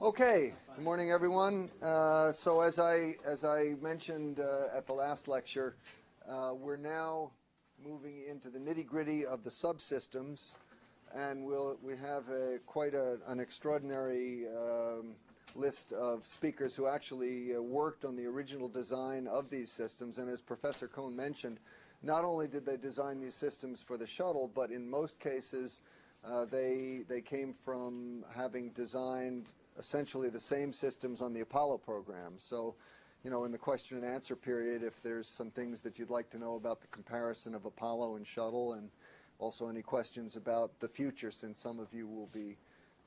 Okay, good morning, everyone. So as I mentioned at the last lecture, we're now moving into the nitty-gritty of the subsystems, and we have quite an extraordinary list of speakers who actually worked on the original design of these systems. And as Professor Cohn mentioned, not only did they design these systems for the shuttle, but in most cases they came from having designed essentially the same systems on the Apollo program. So, you know, in the question and answer period, if there's some things that you'd like to know about the comparison of Apollo and shuttle, and also any questions about the future, since some of you will be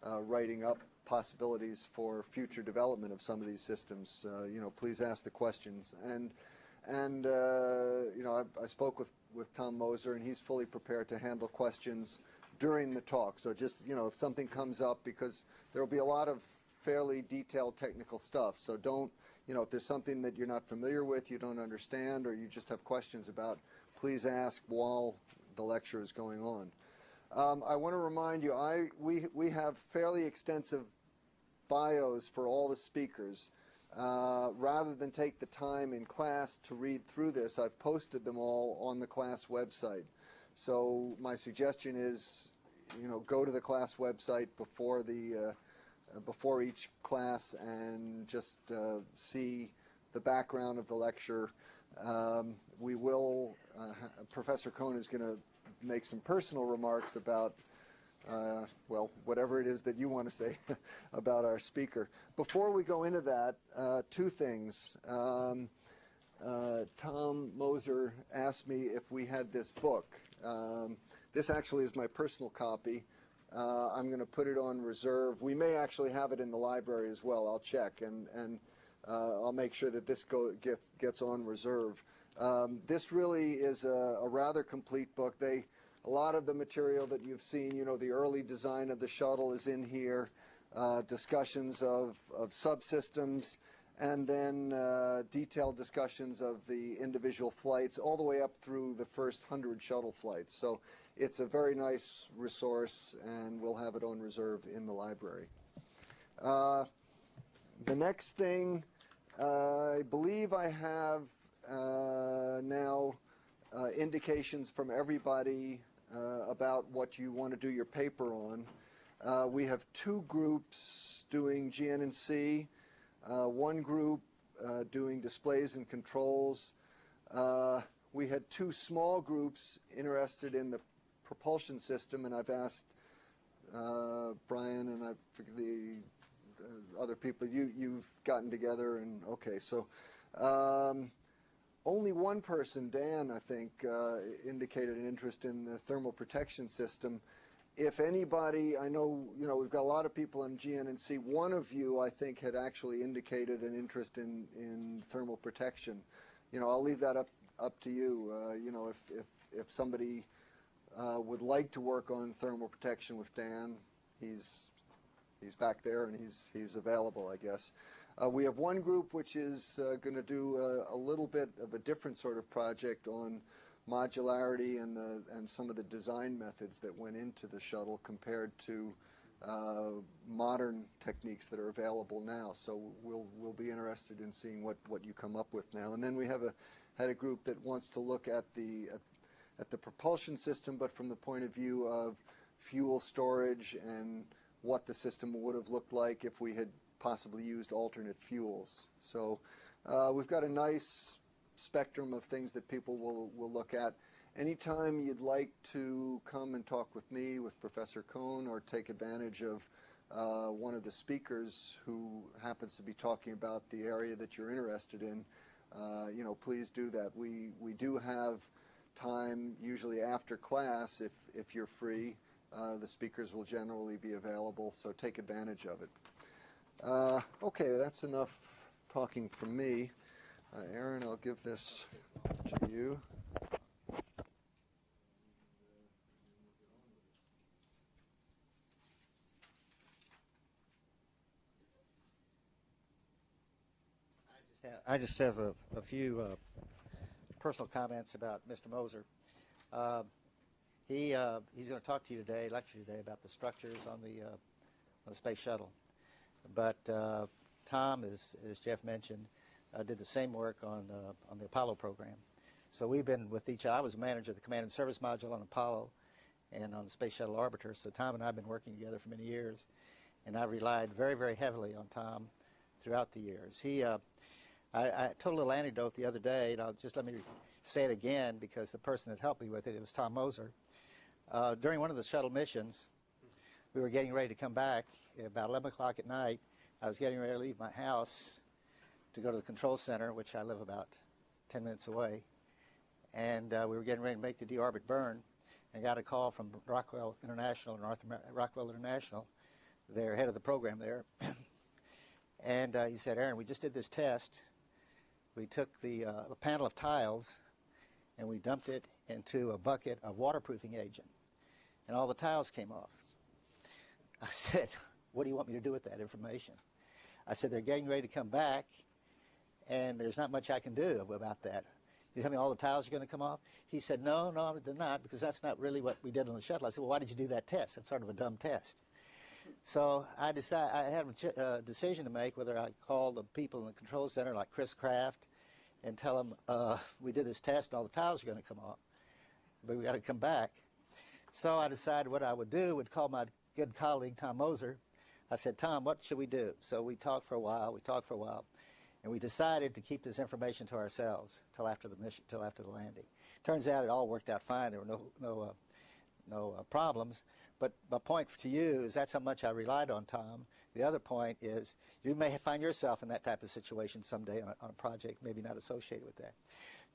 writing up possibilities for future development of some of these systems, you know, please ask the questions. And you know, I spoke with Tom Moser, and he's fully prepared to handle questions during the talk. So just, you know, if something comes up, because there will be a lot of fairly detailed technical stuff, so don't, you know, if there's something that you're not familiar with, you don't understand, or you just have questions about, please ask while the lecture is going on. I want to remind you, we have fairly extensive bios for all the speakers. Rather than take the time in class to read through this, I've posted them all on the class website. So my suggestion is, you know, go to the class website before each class and just see the background of the lecture. We will, Professor Cohn is going to make some personal remarks about, well, whatever it is that you want to say about our speaker. Before we go into that, two things. Tom Moser asked me if we had this book. This actually is my personal copy. I'm going to put it on reserve. We may actually have it in the library as well. I'll check, and I'll make sure that this gets on reserve. This really is a rather complete book. A lot of the material that you've seen, you know, the early design of the shuttle is in here, discussions of subsystems, and then detailed discussions of the individual flights all the way up through the first 100 shuttle flights. So it's a very nice resource, and we'll have it on reserve in the library. The next thing, I believe I have now indications from everybody about what you want to do your paper on. We have two groups doing GN&C. One group doing displays and controls. We had two small groups interested in the propulsion system, and I've asked Brian and I forget the other people. You've gotten together, and okay, so only one person, Dan, I think, indicated an interest in the thermal protection system. If anybody, I know, you know, we've got a lot of people in GN&C. One of you, I think, had actually indicated an interest in thermal protection. You know, I'll leave that up to you. You know, if somebody would like to work on thermal protection with Dan, he's back there and he's available, I guess. We have one group which is going to do a little bit of a different sort of project on modularity and some of the design methods that went into the shuttle compared to modern techniques that are available now. So we'll be interested in seeing what you come up with now. And then we had a group that wants to look at the propulsion system, but from the point of view of fuel storage and what the system would have looked like if we had possibly used alternate fuels. So we've got a nice spectrum of things that people will look at. Anytime you'd like to come and talk with me, with Professor Cohn, or take advantage of one of the speakers who happens to be talking about the area that you're interested in, you know, please do that. We do have time, usually after class, if you're free. The speakers will generally be available, so take advantage of it. Okay, that's enough talking from me. Aaron, I'll give this to you. I just have a few personal comments about Mr. Moser. He's going to talk to you today, lecture you today, about the structures on the space shuttle. But Tom, as Jeff mentioned, did the same work on the Apollo program. So we've been with each other. I was manager of the Command and Service Module on Apollo and on the Space Shuttle Orbiter. So Tom and I have been working together for many years, and I've relied very, very heavily on Tom throughout the years. I told a little anecdote the other day, and let me say it again because the person that helped me with it was Tom Moser. During one of the shuttle missions, we were getting ready to come back about 11 o'clock at night. I was getting ready to leave my house to go to the control center, which I live about 10 minutes away. And we were getting ready to make the deorbit burn, and got a call from Rockwell International, Rockwell International, their head of the program there. And he said, Aaron, we just did this test. We took a panel of tiles and we dumped it into a bucket of waterproofing agent, and all the tiles came off. I said, what do you want me to do with that information? I said, they're getting ready to come back, and there's not much I can do about that. You tell me all the tiles are going to come off? He said, no, they're not, because that's not really what we did on the shuttle. I said, well, why did you do that test? That's sort of a dumb test. So I had a decision to make whether I call the people in the control center, like Chris Kraft, and tell them we did this test and all the tiles are going to come off, but we got to come back. So I decided what I would do would call my good colleague Tom Moser. I said, Tom, what should we do? So we talked for a while, and we decided to keep this information to ourselves till after the mission, till after the landing. Turns out it all worked out fine. There were no problems. But my point to you is that's how much I relied on Tom. The other point is you may find yourself in that type of situation someday on a project maybe not associated with that.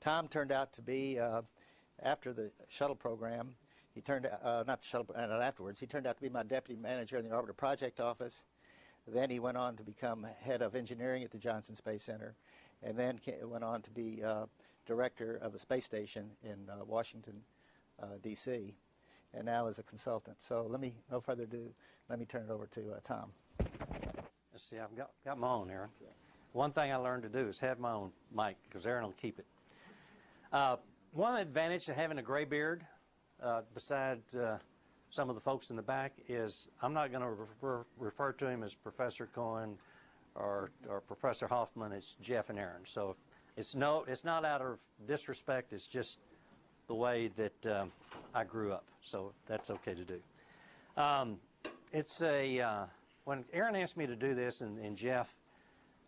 Tom turned out to be, after the shuttle program, he turned, not the shuttle, not afterwards, he turned out to be my deputy manager in the Orbiter Project Office. Then he went on to become head of engineering at the Johnson Space Center, and then went on to be director of the space station in Washington, D.C., and now is a consultant. So no further ado, let me turn it over to Tom. Let's see, I've got my own, Aaron. One thing I learned to do is have my own mic, because Aaron will keep it. One advantage of having a gray beard, besides some of the folks in the back, is I'm not going to refer to him as Professor Cohen or Professor Hoffman. It's Jeff and Aaron. So it's not out of disrespect. It's just the way that I grew up. So that's okay to do. When Aaron asked me to do this, and Jeff,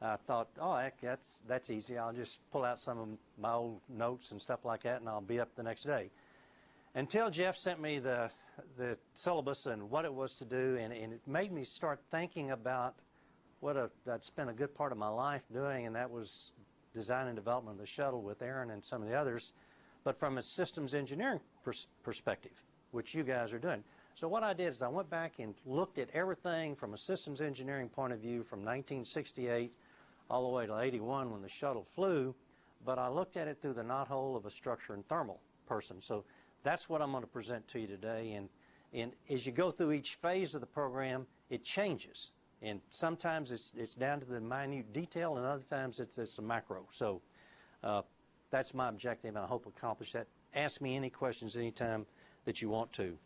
I thought, oh, heck, that's easy. I'll just pull out some of my old notes and stuff like that, and I'll be up the next day. Until Jeff sent me the syllabus and what it was to do, and it made me start thinking about what I'd spent a good part of my life doing, and that was design and development of the shuttle with Aaron and some of the others, but from a systems engineering perspective, which you guys are doing. So what I did is I went back and looked at everything from a systems engineering point of view from 1968 all the way to 81 when the shuttle flew, but I looked at it through the knothole of a structure and thermal person. So that's what I'm going to present to you today, and as you go through each phase of the program, it changes. And sometimes it's down to the minute detail, and other times it's a macro. So that's my objective, and I hope to accomplish that. Ask me any questions anytime that you want to.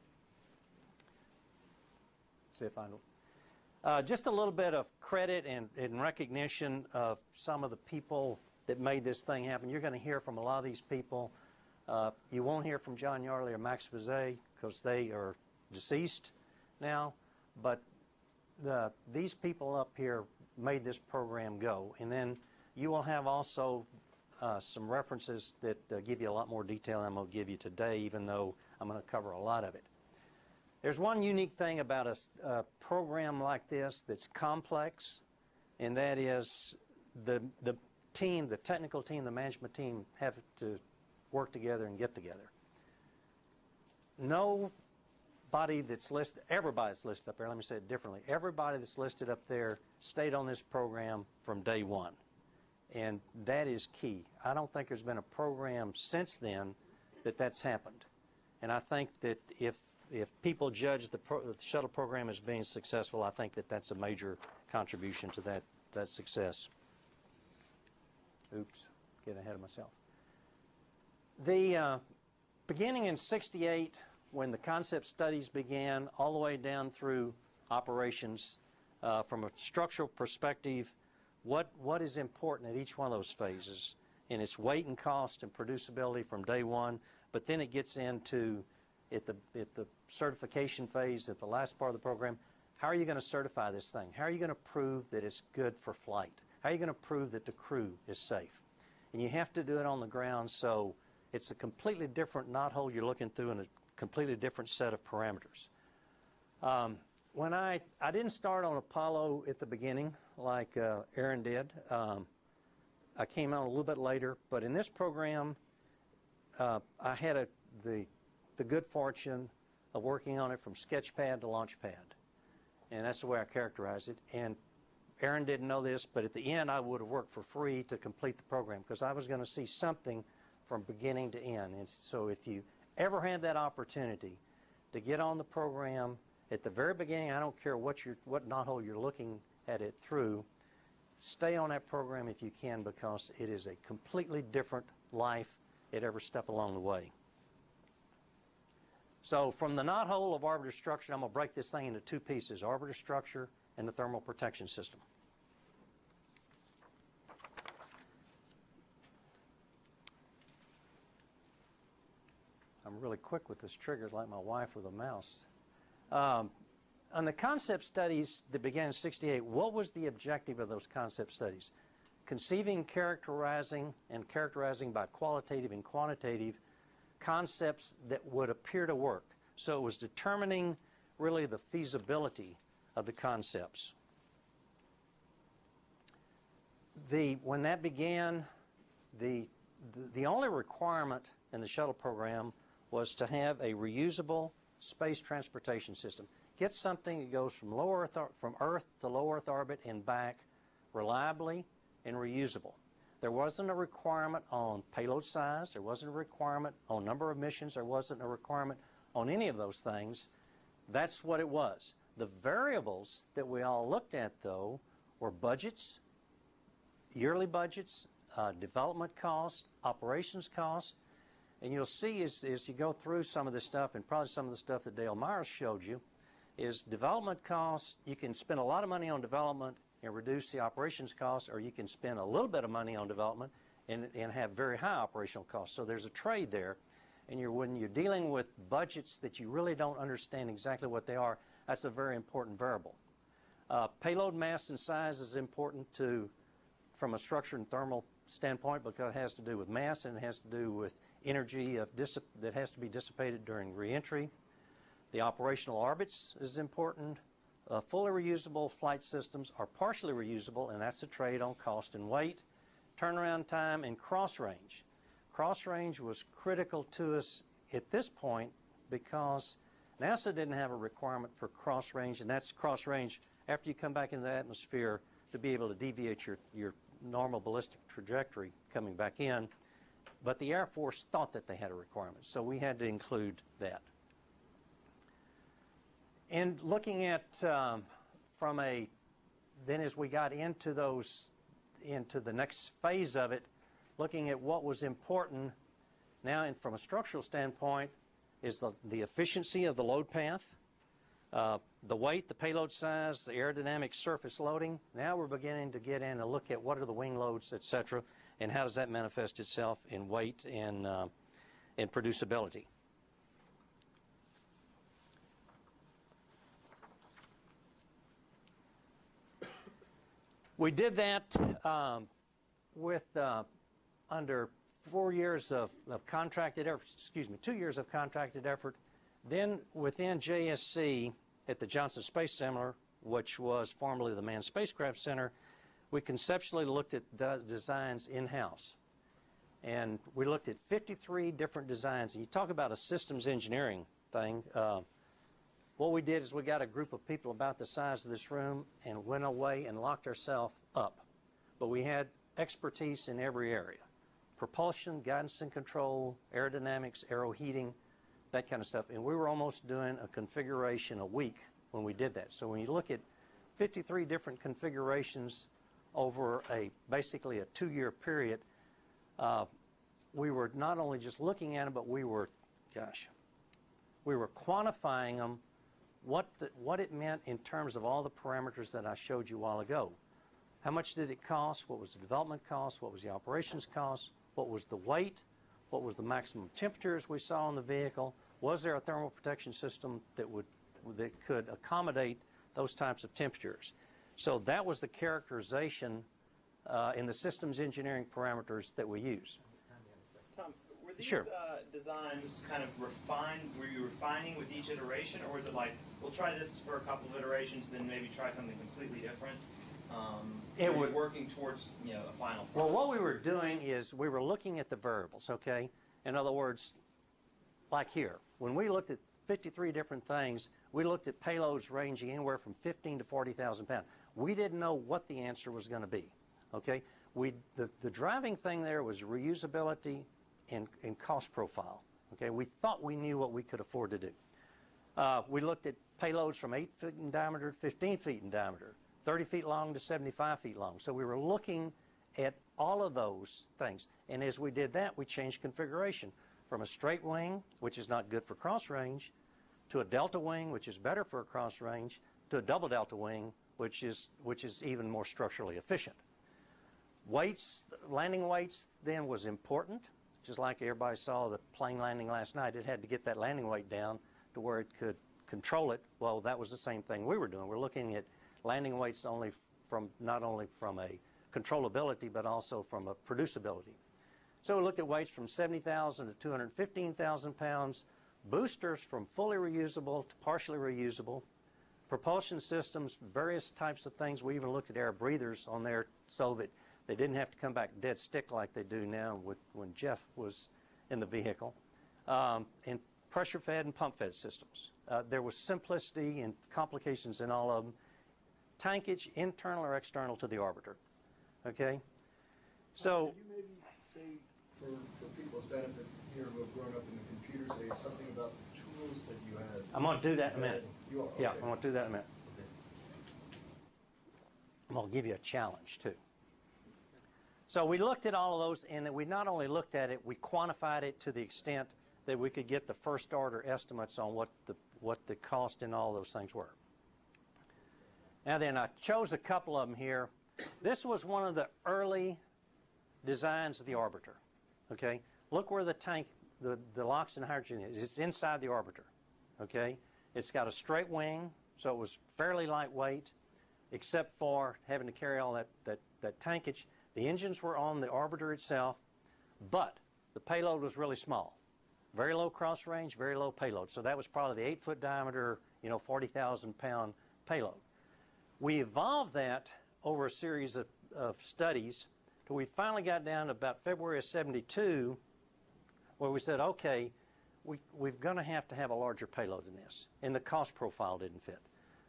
See if I know. Just a little bit of credit and recognition of some of the people that made this thing happen. You're going to hear from a lot of these people. You won't hear from John Yarley or Max Vazet because they are deceased now, but these people up here made this program go. And then you will have also some references that give you a lot more detail than I'm going to give you today, even though I'm going to cover a lot of it. There's one unique thing about a program like this that's complex, and that is the team, the technical team, the management team have to work together and get together. Nobody that's listed, everybody that's listed up there, let me say it differently, everybody that's listed up there stayed on this program from day one. And that is key. I don't think there's been a program since then that's happened. And I think that if people judge the shuttle program as being successful, I think that's a major contribution to that success. Oops, getting ahead of myself. The beginning in '68, when the concept studies began, all the way down through operations, from a structural perspective, what is important at each one of those phases, and its weight and cost and producibility from day one. But then it gets into at the certification phase, at the last part of the program. How are you going to certify this thing? How are you going to prove that it's good for flight? How are you going to prove that the crew is safe? And you have to do it on the ground, so it's a completely different knothole you're looking through and a completely different set of parameters. When I didn't start on Apollo at the beginning like Aaron did. I came on a little bit later, but in this program, I had the good fortune of working on it from sketchpad to launchpad. And that's the way I characterize it. And Aaron didn't know this, but at the end I would have worked for free to complete the program because I was going to see something from beginning to end. And so if you ever had that opportunity to get on the program at the very beginning, I don't care what knothole you're looking at it through, stay on that program if you can, because it is a completely different life at every step along the way. So from the knothole of orbiter structure, I'm going to break this thing into two pieces: orbiter structure and the thermal protection system. I'm really quick with this trigger, like my wife with a mouse. On the concept studies that began in '68, what was the objective of those concept studies? Conceiving, characterizing by qualitative and quantitative concepts that would appear to work. So it was determining really the feasibility of the concepts. When that began, the only requirement in the shuttle program was to have a reusable space transportation system. Get something that goes from Earth to low Earth orbit and back reliably and reusable. There wasn't a requirement on payload size. There wasn't a requirement on number of missions. There wasn't a requirement on any of those things. That's what it was. The variables that we all looked at, though, were budgets, yearly budgets, development costs, operations costs. And you'll see as you go through some of this stuff, and probably some of the stuff that Dale Myers showed you, is development costs. You can spend a lot of money on development and reduce the operations costs, or you can spend a little bit of money on development and have very high operational costs. So there's a trade there. And when you're dealing with budgets that you really don't understand exactly what they are, that's a very important variable. Payload mass and size is important from a structure and thermal standpoint, because it has to do with mass and it has to do with energy that has to be dissipated during reentry. The operational orbits is important. Fully reusable flight systems are partially reusable, and that's a trade on cost and weight. Turnaround time and cross range. Cross range was critical to us at this point because NASA didn't have a requirement for cross range, and that's cross range after you come back into the atmosphere to be able to deviate your normal ballistic trajectory coming back in. But the Air Force thought that they had a requirement, so we had to include that. And looking at then as we got into the next phase of it, looking at what was important now, and from a structural standpoint, is the efficiency of the load path, the weight, the payload size, the aerodynamic surface loading. Now we're beginning to get in and look at what are the wing loads, etc., and how does that manifest itself in weight and in producibility. We did that with under 4 years of contracted effort, 2 years of contracted effort. Then within JSC at the Johnson Space Center, which was formerly the Manned Spacecraft Center, we conceptually looked at designs in-house. And we looked at 53 different designs. And you talk about a systems engineering thing. What we did is we got a group of people about the size of this room and went away and locked ourselves up. But we had expertise in every area: propulsion, guidance and control, aerodynamics, aero heating, that kind of stuff. And we were almost doing a configuration a week when we did that. So when you look at 53 different configurations over basically a 2-year period, we were not only just looking at them, but we were quantifying them what it meant in terms of all the parameters that I showed you a while ago. How much did it cost? What was the development cost? What was the operations cost? What was the weight? What was the maximum temperatures we saw in the vehicle? Was there a thermal protection system that could accommodate those types of temperatures? So that was the characterization in the systems engineering parameters that we use. Tom, were these Sure. Designs kind of refined? Were you refining with each iteration, or was it like, we'll try this for a couple of iterations, then maybe try something completely different? Were you working towards a final product? Well, what we were doing is we were looking at the variables, okay? In other words, like here, when we looked at 53 different things, we looked at payloads ranging anywhere from 15 to 40,000 pounds. We didn't know what the answer was going to be, okay? The driving thing there was reusability and cost profile, okay? We thought we knew what we could afford to do. We looked at payloads from 8 feet in diameter to 15 feet in diameter, 30 feet long to 75 feet long. So we were looking at all of those things. And as we did that, we changed configuration from a straight wing, which is not good for cross range, to a delta wing, which is better for a cross range, to a double delta wing, which is even more structurally efficient. Weights, landing weights then was important. Just like everybody saw the plane landing last night, it had to get that landing weight down to where it could control it. Well, that was the same thing we were doing. We're looking at landing weights not only from a controllability, but also from a producibility. So we looked at weights from 70,000 to 215,000 pounds, boosters from fully reusable to partially reusable, propulsion systems, various types of things. We even looked at air breathers on there so that they didn't have to come back dead stick like they do now when Jeff was in the vehicle, and pressure-fed and pump-fed systems. There was simplicity and complications in all of them. Tankage, internal or external to the orbiter. Okay? So, Could you maybe say, for people's benefit here who have grown up in the computer age, something about the tools that you had? I'm going to do that in a minute. You are? Yeah, Okay. I'm going to do that in a minute. Okay. I'm going to give you a challenge, too. So we looked at all of those, and we not only looked at it, we quantified it to the extent that we could get the first-order estimates on what the cost and all those things were. Now then, I chose a couple of them here. This was one of the early designs of the orbiter, okay? Look where the tank, the LOX and hydrogen is. It's inside the orbiter, okay? It's got a straight wing, so it was fairly lightweight, except for having to carry all that tankage. The engines were on the orbiter itself, but the payload was really small. Very low cross range, very low payload. So that was probably the 8-foot diameter, 40,000 pound payload. We evolved that over a series of studies till we finally got down to about February of '72, where we said, okay, we're going to have a larger payload than this, and the cost profile didn't fit.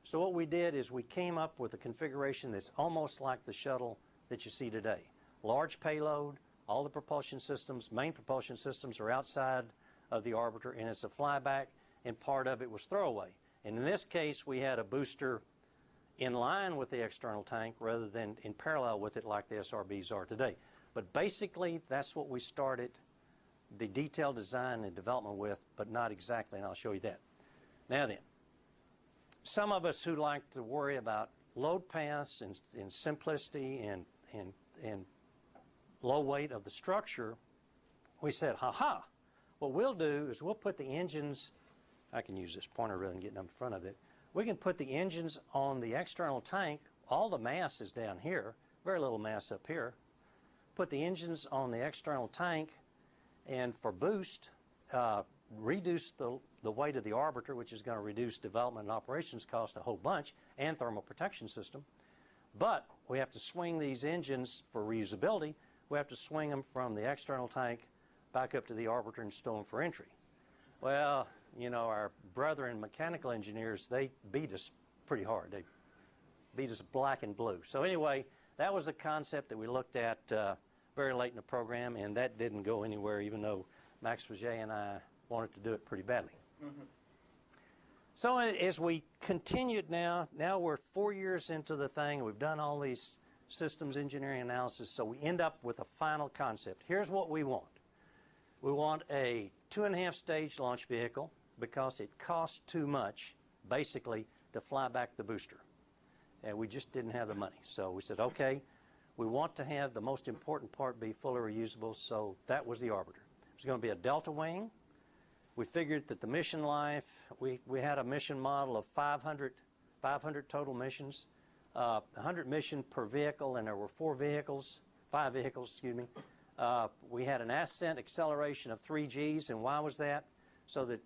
So what we did is we came up with a configuration that's almost like the shuttle that you see today. Large payload, all the propulsion systems, main propulsion systems are outside of the orbiter, and it's a flyback, and part of it was throwaway. And in this case, we had a booster in line with the external tank rather than in parallel with it like the SRBs are today. But basically, that's what we started the detailed design and development with, but not exactly, and I'll show you that. Now then, some of us who like to worry about load paths and simplicity and low weight of the structure, we said, ha-ha, what we'll do is we'll put the engines, I can use this pointer rather than getting up in front of it, we can put the engines on the external tank, all the mass is down here, very little mass up here, put the engines on the external tank, and for boost, reduce the weight of the orbiter, which is going to reduce development and operations cost a whole bunch, and thermal protection system. But we have to swing these engines for reusability. We have to swing them from the external tank back up to the orbiter and stow them for entry. Well, our brethren mechanical engineers, they beat us pretty hard. They beat us black and blue. So anyway, that was a concept that we looked at very late in the program, and that didn't go anywhere, even though Max Faget and I wanted to do it pretty badly. Mm-hmm. So as we continued now we're 4 years into the thing, we've done all these systems engineering analysis, so we end up with a final concept. Here's what we want. We want a 2.5 stage launch vehicle because it costs too much basically to fly back the booster. And we just didn't have the money. So we said, okay, we want to have the most important part be fully reusable, so that was the Arbiter. It was going to be a delta wing. We figured that the mission life, we had a mission model of 500 total missions, 100 mission per vehicle, and there were 5 vehicles, excuse me. We had an ascent acceleration of 3 Gs, and why was that? So that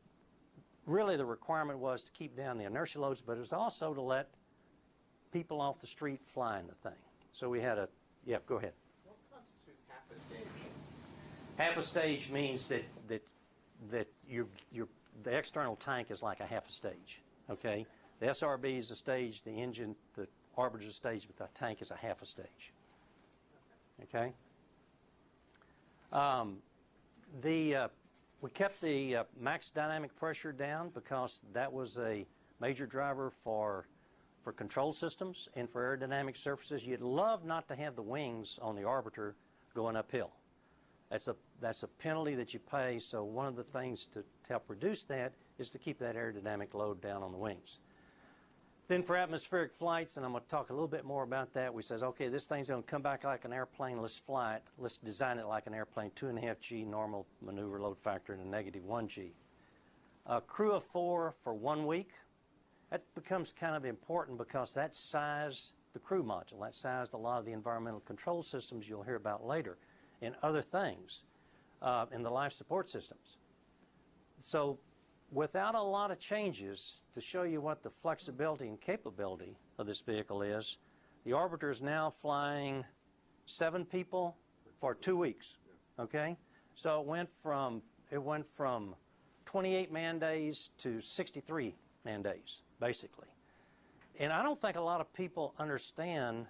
really the requirement was to keep down the inertia loads, but it was also to let people off the street fly in the thing. So we had a, yeah, go ahead. What constitutes half a stage? Half a stage means that the external tank is like a half a stage, okay? The SRB is a stage, the engine, the Arbiter is a stage, but the tank is a half a stage, okay? We kept the max dynamic pressure down because that was a major driver for control systems and for aerodynamic surfaces. You'd love not to have the wings on the Arbiter going uphill. That's a penalty that you pay, so one of the things to help reduce that is to keep that aerodynamic load down on the wings. Then for atmospheric flights, and I'm going to talk a little bit more about that, we says, okay, this thing's going to come back like an airplane, let's fly it, let's design it like an airplane, 2.5 G normal maneuver load factor and a -1 G. A crew of 4 for 1 week, that becomes kind of important because that sized the crew module, that sized a lot of the environmental control systems you'll hear about later, and other things in the life support systems. So without a lot of changes, to show you what the flexibility and capability of this vehicle is, the Arbiter is now flying 7 people for 2 weeks, okay? So it went from 28 man days to 63 man days, basically. And I don't think a lot of people understand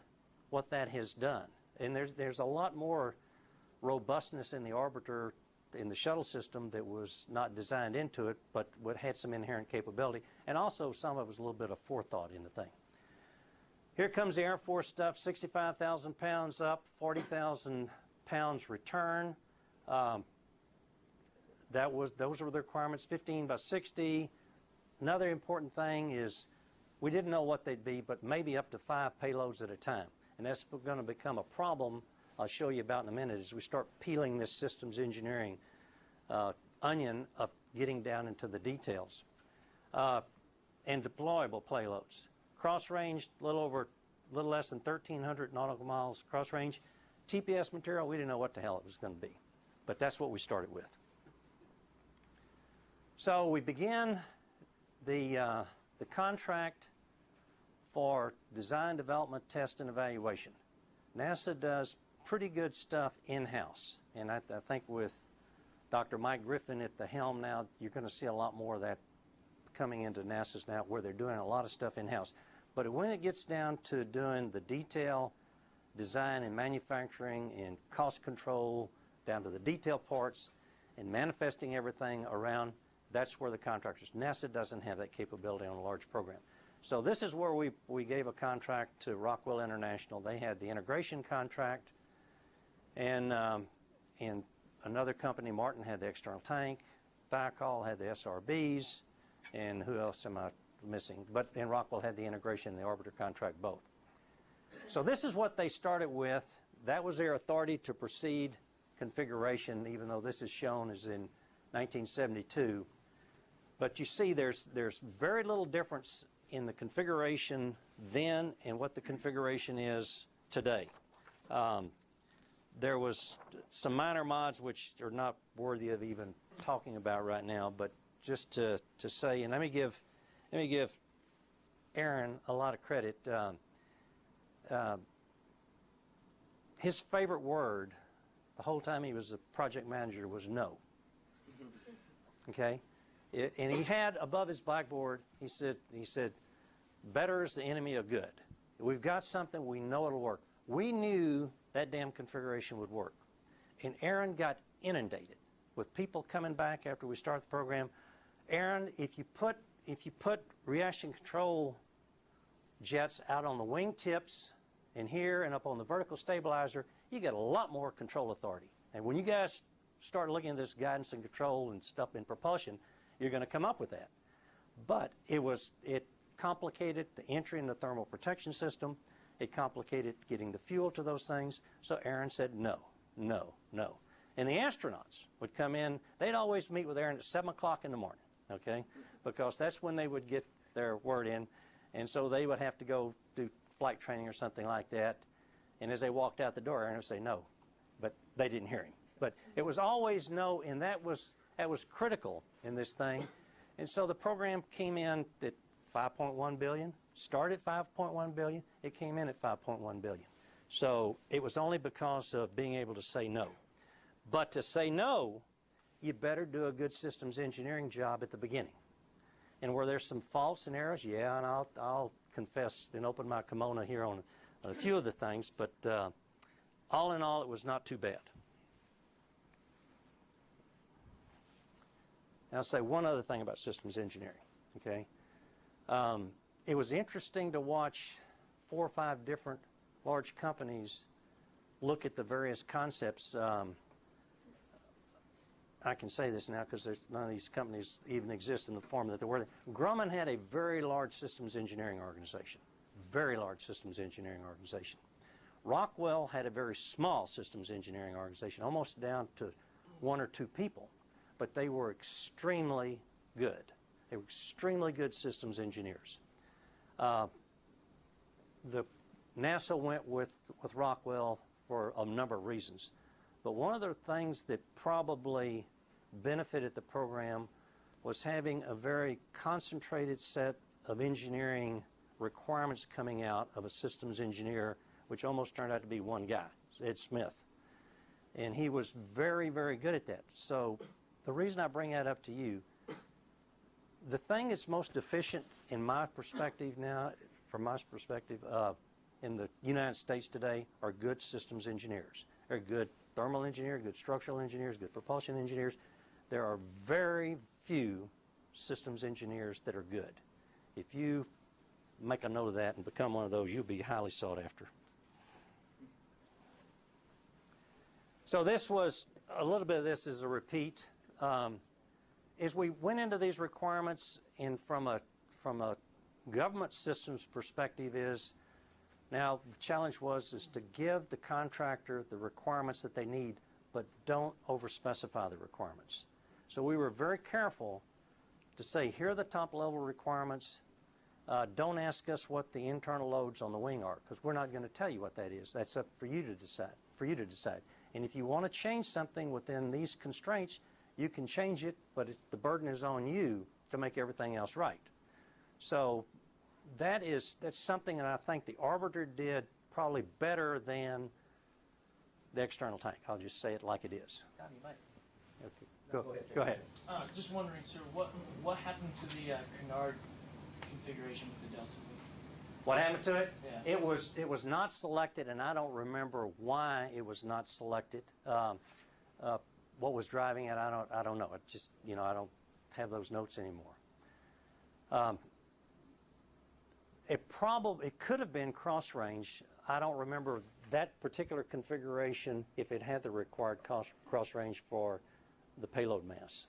what that has done. And there's a lot more robustness in the Arbiter, in the shuttle system, that was not designed into it, but had some inherent capability. And also some of it was a little bit of forethought in the thing. Here comes the Air Force stuff, 65,000 pounds up, 40,000 pounds return. Those were the requirements, 15 by 60. Another important thing is we didn't know what they'd be, but maybe up to 5 payloads at a time. And that's going to become a problem I'll show you about in a minute as we start peeling this systems engineering onion of getting down into the details. And deployable payloads. Cross range, a little less than 1,300 nautical miles cross range. TPS material, we didn't know what the hell it was going to be, but that's what we started with. So we began the contract for design, development, test, and evaluation. NASA does pretty good stuff in-house, and I think with Dr. Mike Griffin at the helm now, you're going to see a lot more of that coming into NASA's now, where they're doing a lot of stuff in-house. But when it gets down to doing the detail, design and manufacturing and cost control, down to the detail parts and manifesting everything around, that's where the contractors. NASA doesn't have that capability on a large program. So this is where we gave a contract to Rockwell International. They had the integration contract, and another company, Martin, had the external tank. Thiokol had the SRBs, and who else am I missing? And Rockwell had the integration and the Arbiter contract both. So this is what they started with. That was their authority to proceed configuration, even though this is shown as in 1972. But you see there's very little difference in the configuration then and what the configuration is today. There was some minor mods which are not worthy of even talking about right now, but just to say, and let me give Aaron a lot of credit. His favorite word the whole time he was a project manager was no. Okay? And he had above his blackboard, he said, better is the enemy of good. We've got something, we know it'll work. We knew that damn configuration would work. And Aaron got inundated with people coming back after we started the program. Aaron, if you put reaction control jets out on the wingtips and here and up on the vertical stabilizer, you get a lot more control authority. And when you guys start looking at this guidance and control and stuff in propulsion, you're going to come up with that. But it complicated the entry in the thermal protection system. It complicated getting the fuel to those things. So Aaron said no, no, no. And the astronauts would come in. They'd always meet with Aaron at 7 o'clock in the morning, okay, because that's when they would get their word in. And so they would have to go do flight training or something like that. And as they walked out the door, Aaron would say no, but they didn't hear him. But it was always no, and that was critical in this thing. And so the program came in at $5.1 billion, started at $5.1 billion. It came in at $5.1 billion. So it was only because of being able to say no. But to say no, you better do a good systems engineering job at the beginning. And where there's some faults and errors, yeah, and I'll confess and open my kimono here on a few of the things, but all in all, it was not too bad. And I'll say one other thing about systems engineering, okay? It was interesting to watch 4 or 5 different large companies look at the various concepts. I can say this now because none of these companies even exist in the form that they were. Grumman had a very large systems engineering organization, very large systems engineering organization. Rockwell had a very small systems engineering organization, almost down to 1 or 2 people, but they were extremely good. They were extremely good systems engineers. NASA went with Rockwell for a number of reasons. But one of the things that probably benefited the program was having a very concentrated set of engineering requirements coming out of a systems engineer, which almost turned out to be one guy, Ed Smith. And he was very, very good at that. So the reason I bring that up to you, the thing that's most efficient in my perspective now, from my perspective, in the United States today are good systems engineers. They're good thermal engineers, good structural engineers, good propulsion engineers. There are very few systems engineers that are good. If you make a note of that and become one of those, you'll be highly sought after. So this was, a little bit of this is a repeat. As we went into these requirements, and from a government systems perspective is, now the challenge is to give the contractor the requirements that they need, but don't over-specify the requirements. So we were very careful to say, here are the top level requirements. Don't ask us what the internal loads on the wing are, because we're not going to tell you what that is. That's up for you to decide. And if you want to change something within these constraints, you can change it, but the burden is on you to make everything else right. So that's something that I think the Arbiter did probably better than the external tank. I'll just say it like it is. Tom, you might. Okay. Go ahead. Just wondering, sir, what happened to the Canard configuration with the Delta V? What happened to it? Yeah. It was not selected, and I don't remember why it was not selected. What was driving it, I don't know. It just, I don't have those notes anymore. It could have been cross range. I don't remember that particular configuration if it had the required cross range for the payload mass.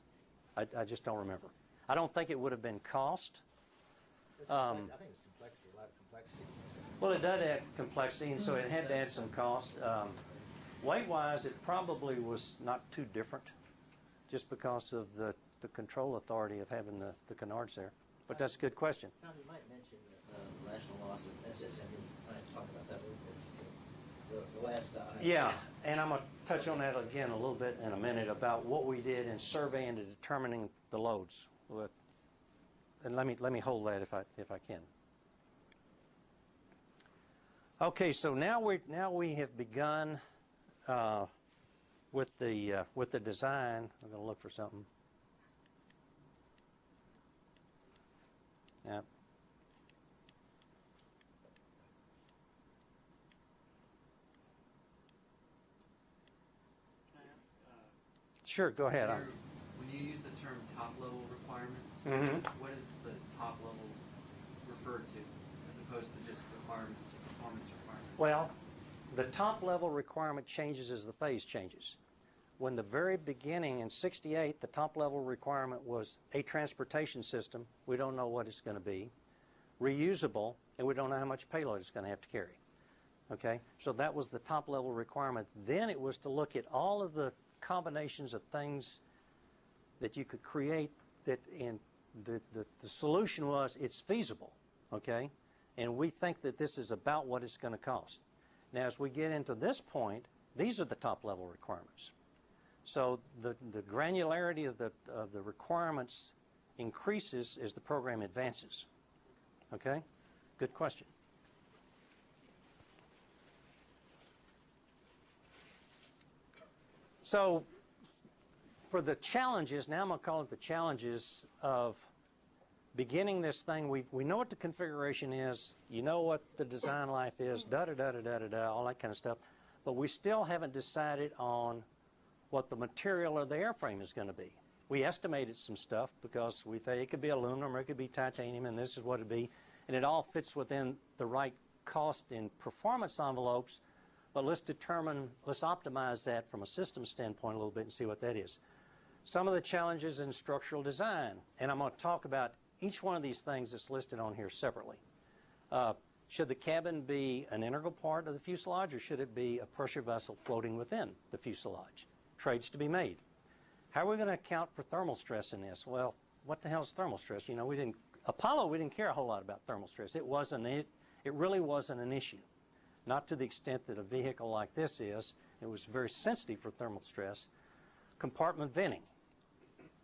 I just don't remember. I don't think it would have been cost. I think it's complexity, a lot of complexity. Well, it does add complexity, and so it had to add some cost. Weight-wise, it probably was not too different, just because of the control authority of having the canards there. But that's a good question. Tom, you might mention the rational loss of SSME. I have to talk about that a little bit. The last Yeah, and I'm going to touch on that again a little bit in a minute about what we did in surveying and determining the loads. And let me hold that if I can. Okay, so now we have begun with the design. I'm going to look for something. Yeah. Can I ask? Sure, go ahead. When you use the term top-level requirements, what is the top level referred to, as opposed to just requirements or performance requirements? Well, the top level requirement changes as the phase changes. when the very beginning in '68, the top level requirement was a transportation system. We don't know what it's going to be. Reusable, and we don't know how much payload it's going to have to carry. Okay, so that was the top level requirement. Then it was to look at all of the combinations of things that you could create that, and the solution was it's feasible, okay? And we think that this is about what it's going to cost. Now, as we get into this point, these are the top level requirements. So the granularity of the requirements increases as the program advances. Okay? Good question. So for the challenges, now I'm going to call it the challenges of beginning this thing. We know what the configuration is, you know what the design life is, da-da-da-da-da-da-da, all that kind of stuff, but we still haven't decided on what the material of the airframe is going to be. We estimated some stuff because we think it could be aluminum or it could be titanium, and this is what it'd be, and it all fits within the right cost and performance envelopes. But let's optimize that from a system standpoint a little bit and see what that is. Some of the challenges in structural design, and I'm going to talk about each one of these things that's listed on here separately. Should the cabin be an integral part of the fuselage, or should it be a pressure vessel floating within the fuselage? Trades to be made. How are we going to account for thermal stress in this? Well, what the hell is thermal stress? You know, Apollo, we didn't care a whole lot about thermal stress. It really wasn't an issue. Not to the extent that a vehicle like this is. It was very sensitive for thermal stress. Compartment venting.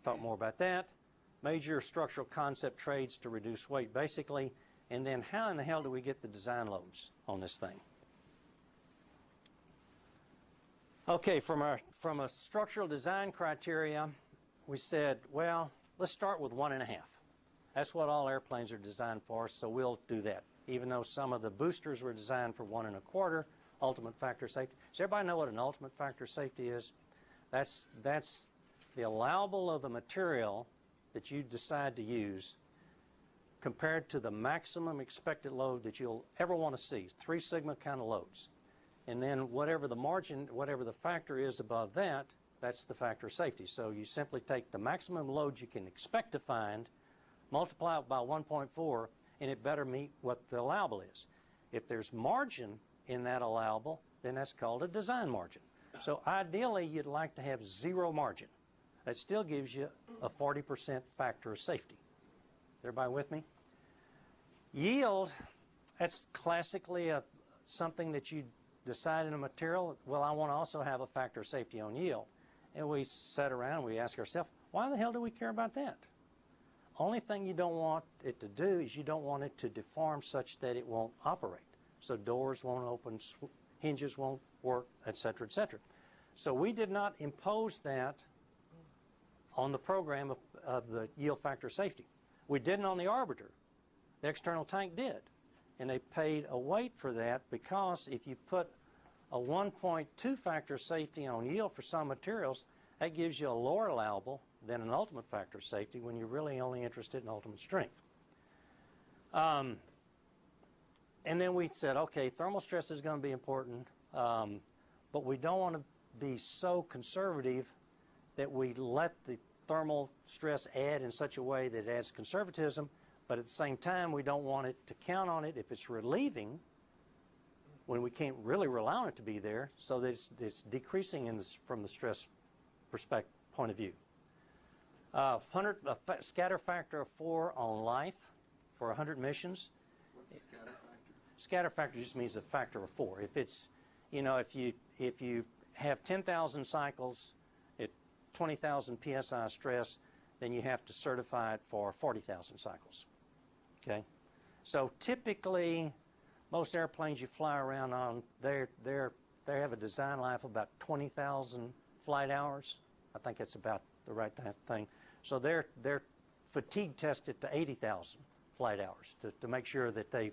Talk more about that. Major structural concept trades to reduce weight, basically. And then how in the hell do we get the design loads on this thing? Okay, from a structural design criteria, we said, well, let's start with 1.5. That's what all airplanes are designed for, so we'll do that. Even though some of the boosters were designed for 1.25, ultimate factor safety. Does everybody know what an ultimate factor safety is? That's the allowable of the material that you decide to use compared to the maximum expected load that you'll ever want to see, 3 sigma kind of loads. And then whatever the margin, whatever the factor is above that, that's the factor of safety. So you simply take the maximum load you can expect to find, multiply it by 1.4, and it better meet what the allowable is. If there's margin in that allowable, then that's called a design margin. So ideally, you'd like to have 0 margin. That still gives you a 40% factor of safety. Everybody with me? Yield, that's classically something that you decide in a material. Well, I want to also have a factor of safety on yield. And we sit around and we ask ourselves, why the hell do we care about that? Only thing you don't want it to do is you don't want it to deform such that it won't operate. So doors won't open, hinges won't work, etc., etc. So we did not impose that on the program of the yield factor safety. We didn't on the Arbiter. The external tank did. And they paid a weight for that because if you put a 1.2 factor safety on yield for some materials, that gives you a lower allowable than an ultimate factor of safety when you're really only interested in ultimate strength. And then we said, okay, thermal stress is going to be important, but we don't want to be so conservative that we let the thermal stress add in such a way that it adds conservatism, but at the same time, we don't want it to count on it if it's relieving when we can't really rely on it to be there, so that it's decreasing from the stress perspective point of view. Scatter factor of 4 on life for 100 missions. What's the scatter factor? Scatter factor just means a factor of 4. If it's, you know, if you have 10,000 cycles at 20,000 psi stress, then you have to certify it for 40,000 cycles. Okay, so typically, most airplanes you fly around on, they have a design life of about 20,000 flight hours. I think that's about the right thing. So they're fatigue tested to 80,000 flight hours to make sure that they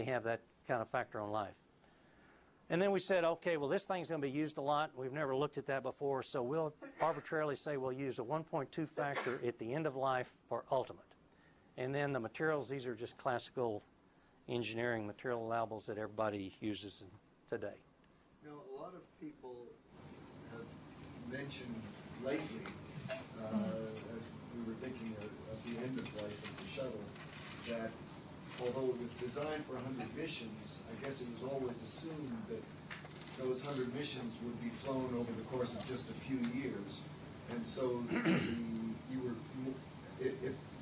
have that kind of factor on life. And then we said, okay, well, this thing's going to be used a lot. We've never looked at that before, so we'll arbitrarily say we'll use a 1.2 factor at the end of life for ultimate. And then the materials, these are just classical engineering material allowables that everybody uses today. Now, a lot of people have mentioned lately, as we were thinking of the end of life of the shuttle, that although it was designed for 100 missions, I guess it was always assumed that those 100 missions would be flown over the course of just a few years. And so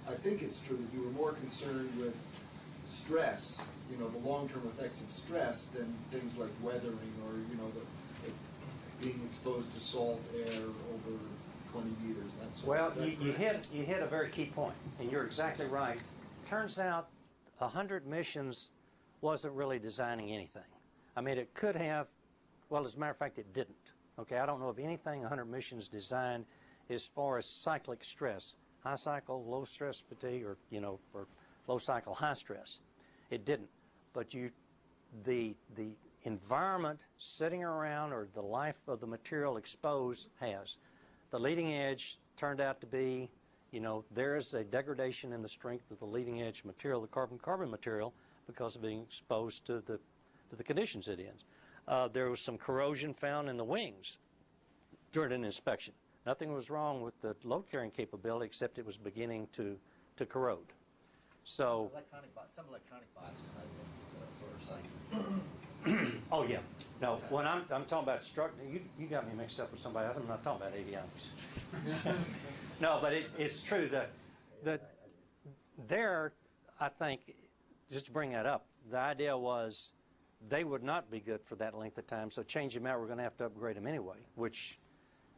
I think it's true that you were more concerned with stress, the long-term effects of stress than things like weathering or, being exposed to salt air over 20 years, that sort Well, of thing. you hit a very key point, and you're exactly right. Turns out 100 missions wasn't really designing anything. I mean, it could have, well, as a matter of fact, it didn't. Okay, I don't know of anything 100 missions designed as far as cyclic stress, high cycle, low stress fatigue, or low cycle, high stress. It didn't. But the environment sitting around or the life of the material exposed has. The leading edge turned out to be, there is a degradation in the strength of the leading edge material, the carbon-carbon material, because of being exposed to the conditions it is. There was some corrosion found in the wings during an inspection. Nothing was wrong with the load carrying capability except it was beginning to corrode. So Some electronic boxes for recycling. oh yeah, no. When I'm talking about you got me mixed up with somebody else. I'm not talking about avionics. No, but it's true that there, I think, just to bring that up, the idea was they would not be good for that length of time. So change them out. We're going to have to upgrade them anyway. Which,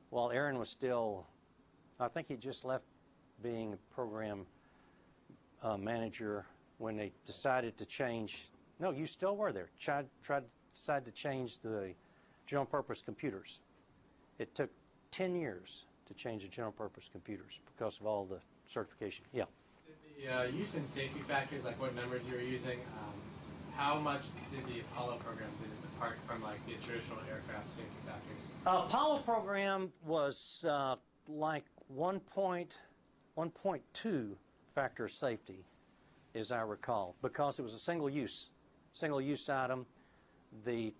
while Aaron was still, I think he just left being a program manager when they decided to change. No, you still were there. Decided to change the general purpose computers. It took 10 years to change the general purpose computers because of all the certification. Yeah. The use in safety factors, like what numbers you were using, how much did the Apollo program do apart from like the traditional aircraft safety factors? Apollo program was like 1.2 factor of safety, as I recall, because it was a single use item. I'm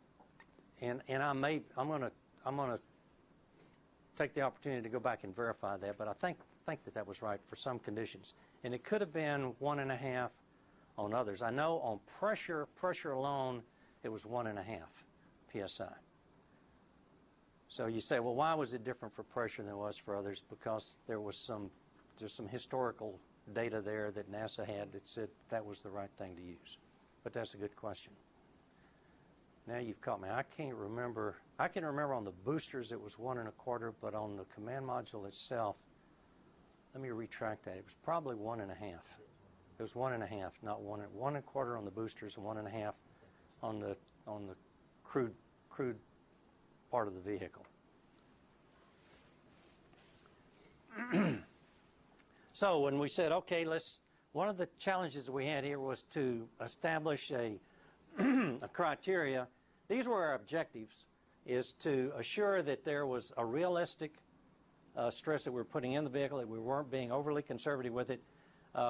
gonna take the opportunity to go back and verify that, but I think that was right for some conditions, and it could have been 1.5 on others. I know on pressure alone, it was 1.5 psi. So you say, well, why was it different for pressure than it was for others? Because there's some historical data there that NASA had that said that was the right thing to use. But that's a good question. Now you've caught me. I can't remember. I can remember on the boosters it was 1.25, but on the command module itself, let me retract that. It was probably 1.5. It was 1.5, not 1.25 on the boosters and 1.5 on the crewed part of the vehicle. So when we said, okay, one of the challenges that we had here was to establish a criteria. These were our objectives, is to assure that there was a realistic stress that we were putting in the vehicle, that we weren't being overly conservative with it.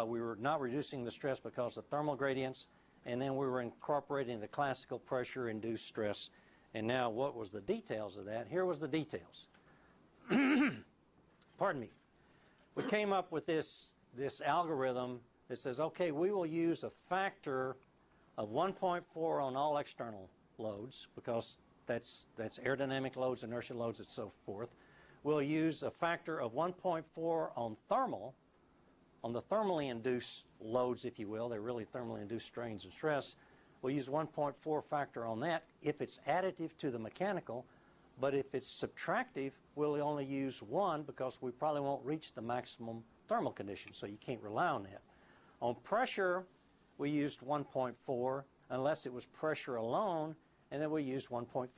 We were not reducing the stress because of thermal gradients, and then we were incorporating the classical pressure-induced stress. And now what was the details of that? Here was the details. Pardon me. We came up with this algorithm that says, okay, we will use a factor of 1.4 on all external loads, because that's aerodynamic loads, inertial loads, and so forth. We'll use a factor of 1.4 on the thermally induced loads, if you will. They're really thermally induced strains and stress. We'll use 1.4 factor on that if it's additive to the mechanical, but if it's subtractive, we'll only use 1 because we probably won't reach the maximum thermal condition, so you can't rely on that. On pressure, we used 1.4 unless it was pressure alone, and then we used 1.5.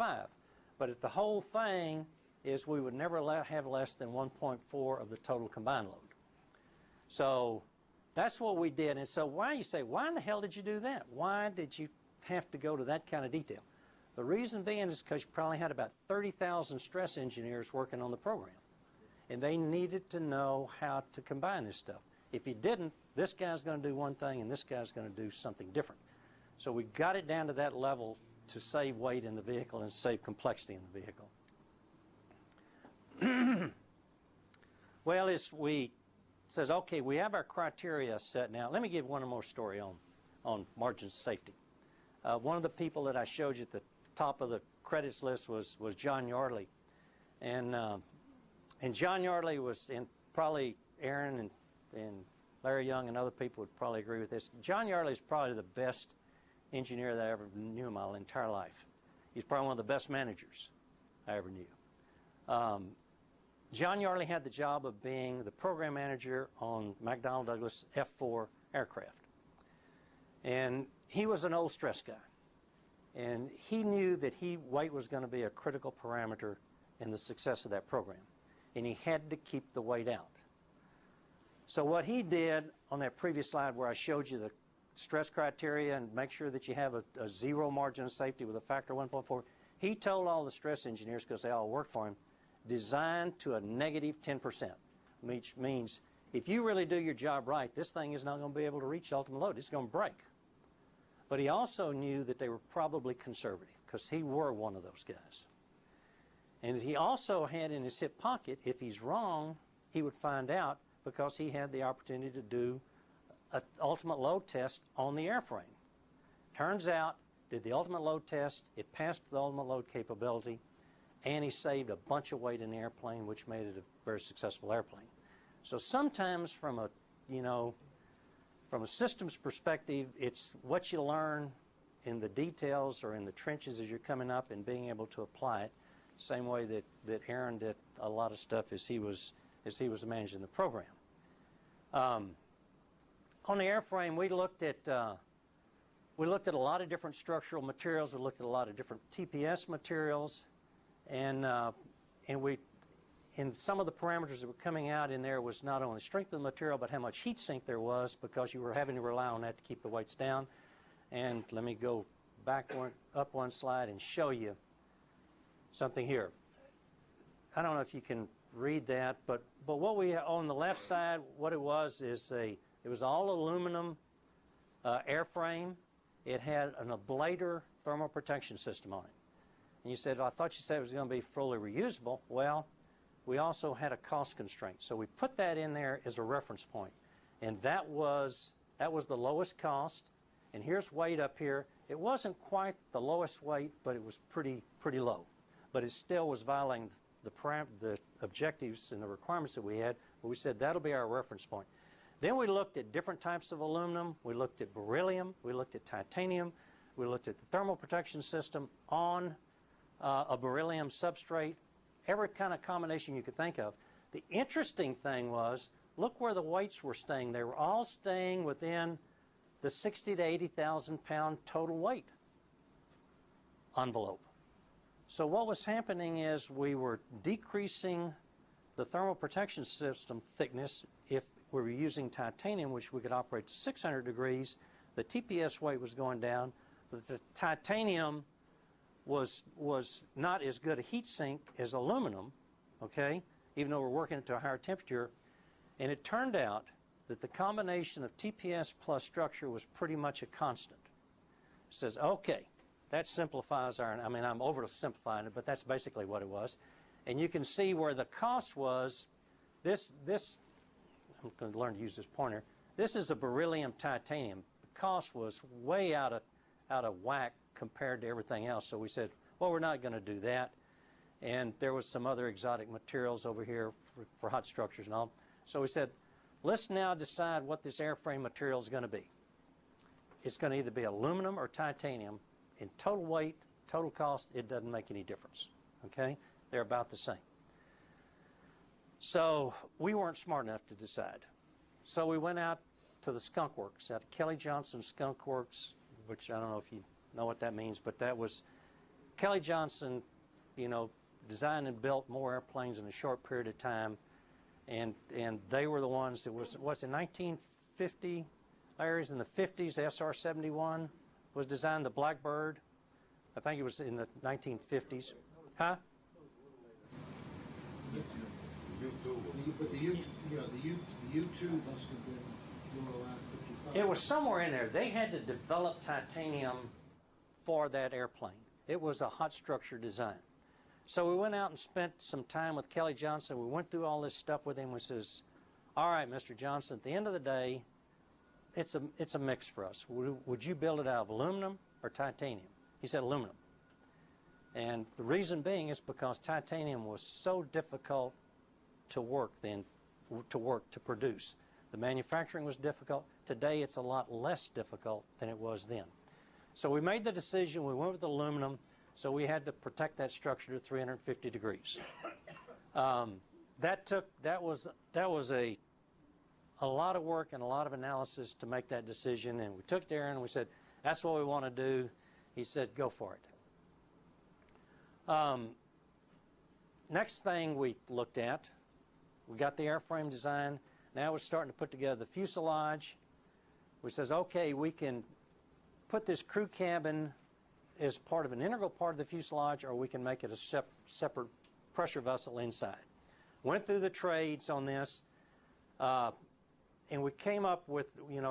But the whole thing is we would never have less than 1.4 of the total combined load. So that's what we did. And so why in the hell did you do that? Why did you have to go to that kind of detail? The reason being is because you probably had about 30,000 stress engineers working on the program. And they needed to know how to combine this stuff. If you didn't, this guy's going to do one thing and this guy's going to do something different. So we got it down to that level to save weight in the vehicle and save complexity in the vehicle. Well, we says, okay, we have our criteria set now. Let me give one more story on margins of safety. One of the people that I showed you at the top of the credits list was John Yardley. And John Yardley was, and probably Aaron and Larry Young and other people would probably agree with this. John Yardley is probably the best engineer that I ever knew in my entire life. He's probably one of the best managers I ever knew. John Yardley had the job of being the program manager on McDonnell Douglas F-4 aircraft. And he was an old stress guy. And he knew that weight was going to be a critical parameter in the success of that program. And he had to keep the weight out. So what he did on that previous slide where I showed you the stress criteria and make sure that you have a zero margin of safety with a factor 1.4, he told all the stress engineers, because they all worked for him, design to a negative 10%, which means if you really do your job right, this thing is not going to be able to reach ultimate load. It's going to break. But he also knew that they were probably conservative, because he were one of those guys. And he also had in his hip pocket, if he's wrong, he would find out, because he had the opportunity to do an ultimate load test on the airframe. Turns out, did the ultimate load test, it passed the ultimate load capability, and he saved a bunch of weight in the airplane, which made it a very successful airplane. So sometimes from a, from a systems perspective, it's what you learn in the details or in the trenches as you're coming up and being able to apply it. Same way that Aaron did a lot of stuff as he was managing the program. On the airframe, we looked at a lot of different structural materials. We looked at a lot of different TPS materials, and some of the parameters that were coming out in there was not only strength of the material, but how much heat sink there was, because you were having to rely on that to keep the weights down. And let me go up one slide and show you something here. I don't know if you can read that, but what we on the left side, what it was is it was all aluminum airframe. It had an ablator thermal protection system on it. And you said, well, I thought you said it was going to be fully reusable. Well, we also had a cost constraint, so we put that in there as a reference point, and that was the lowest cost. And here's weight up here. It wasn't quite the lowest weight, but it was pretty low. But it still was violating the objectives and the requirements that we had. But we said that'll be our reference point. Then we looked at different types of aluminum. We looked at beryllium. We looked at titanium. We looked at the thermal protection system on a beryllium substrate. Every kind of combination you could think of. The interesting thing was, look where the weights were staying. They were all staying within the 60 to 80,000 pound total weight envelope. So what was happening is we were decreasing the thermal protection system thickness. If we were using titanium, which we could operate to 600 degrees, the TPS weight was going down, but the titanium was not as good a heat sink as aluminum, okay, even though we're working it to a higher temperature. And it turned out that the combination of TPS plus structure was pretty much a constant. It says, okay, that simplifies I'm oversimplifying it, but that's basically what it was. And you can see where the cost was. This I'm going to learn to use this pointer. This is a beryllium titanium. The cost was way out of whack compared to everything else. So we said, well, we're not going to do that. And there was some other exotic materials over here for hot structures and all. So we said, let's now decide what this airframe material is going to be. It's going to either be aluminum or titanium. In total weight, total cost, it doesn't make any difference. Okay? They're about the same. So we weren't smart enough to decide. So we went out to the Skunk Works, out of Kelly Johnson Skunk Works, which I don't know if you know what that means, but that was Kelly Johnson, designed and built more airplanes in a short period of time, and they were the ones that was in 1950, Larry's in the 50s, SR-71 was designed, the Blackbird. I think it was in the 1950s. Huh? But the U2 must have been more around 55. It was somewhere in there. They had to develop titanium for that airplane. It was a hot structure design. So we went out and spent some time with Kelly Johnson. We went through all this stuff with him. We says, all right, Mr. Johnson, at the end of the day, it's a mix for us. Would you build it out of aluminum or titanium? He said aluminum. And the reason being is because titanium was so difficult to produce. The manufacturing was difficult. Today it's a lot less difficult than it was then. So we made the decision, we went with aluminum, so we had to protect that structure to 350 degrees. That was a lot of work and a lot of analysis to make that decision, and we took it to Aaron and we said, that's what we want to do. He said, go for it. Next thing we looked at, we got the airframe design. Now we're starting to put together the fuselage. We says, okay, we can put this crew cabin as part of an integral part of the fuselage, or we can make it a separate pressure vessel inside. Went through the trades on this, and we came up with,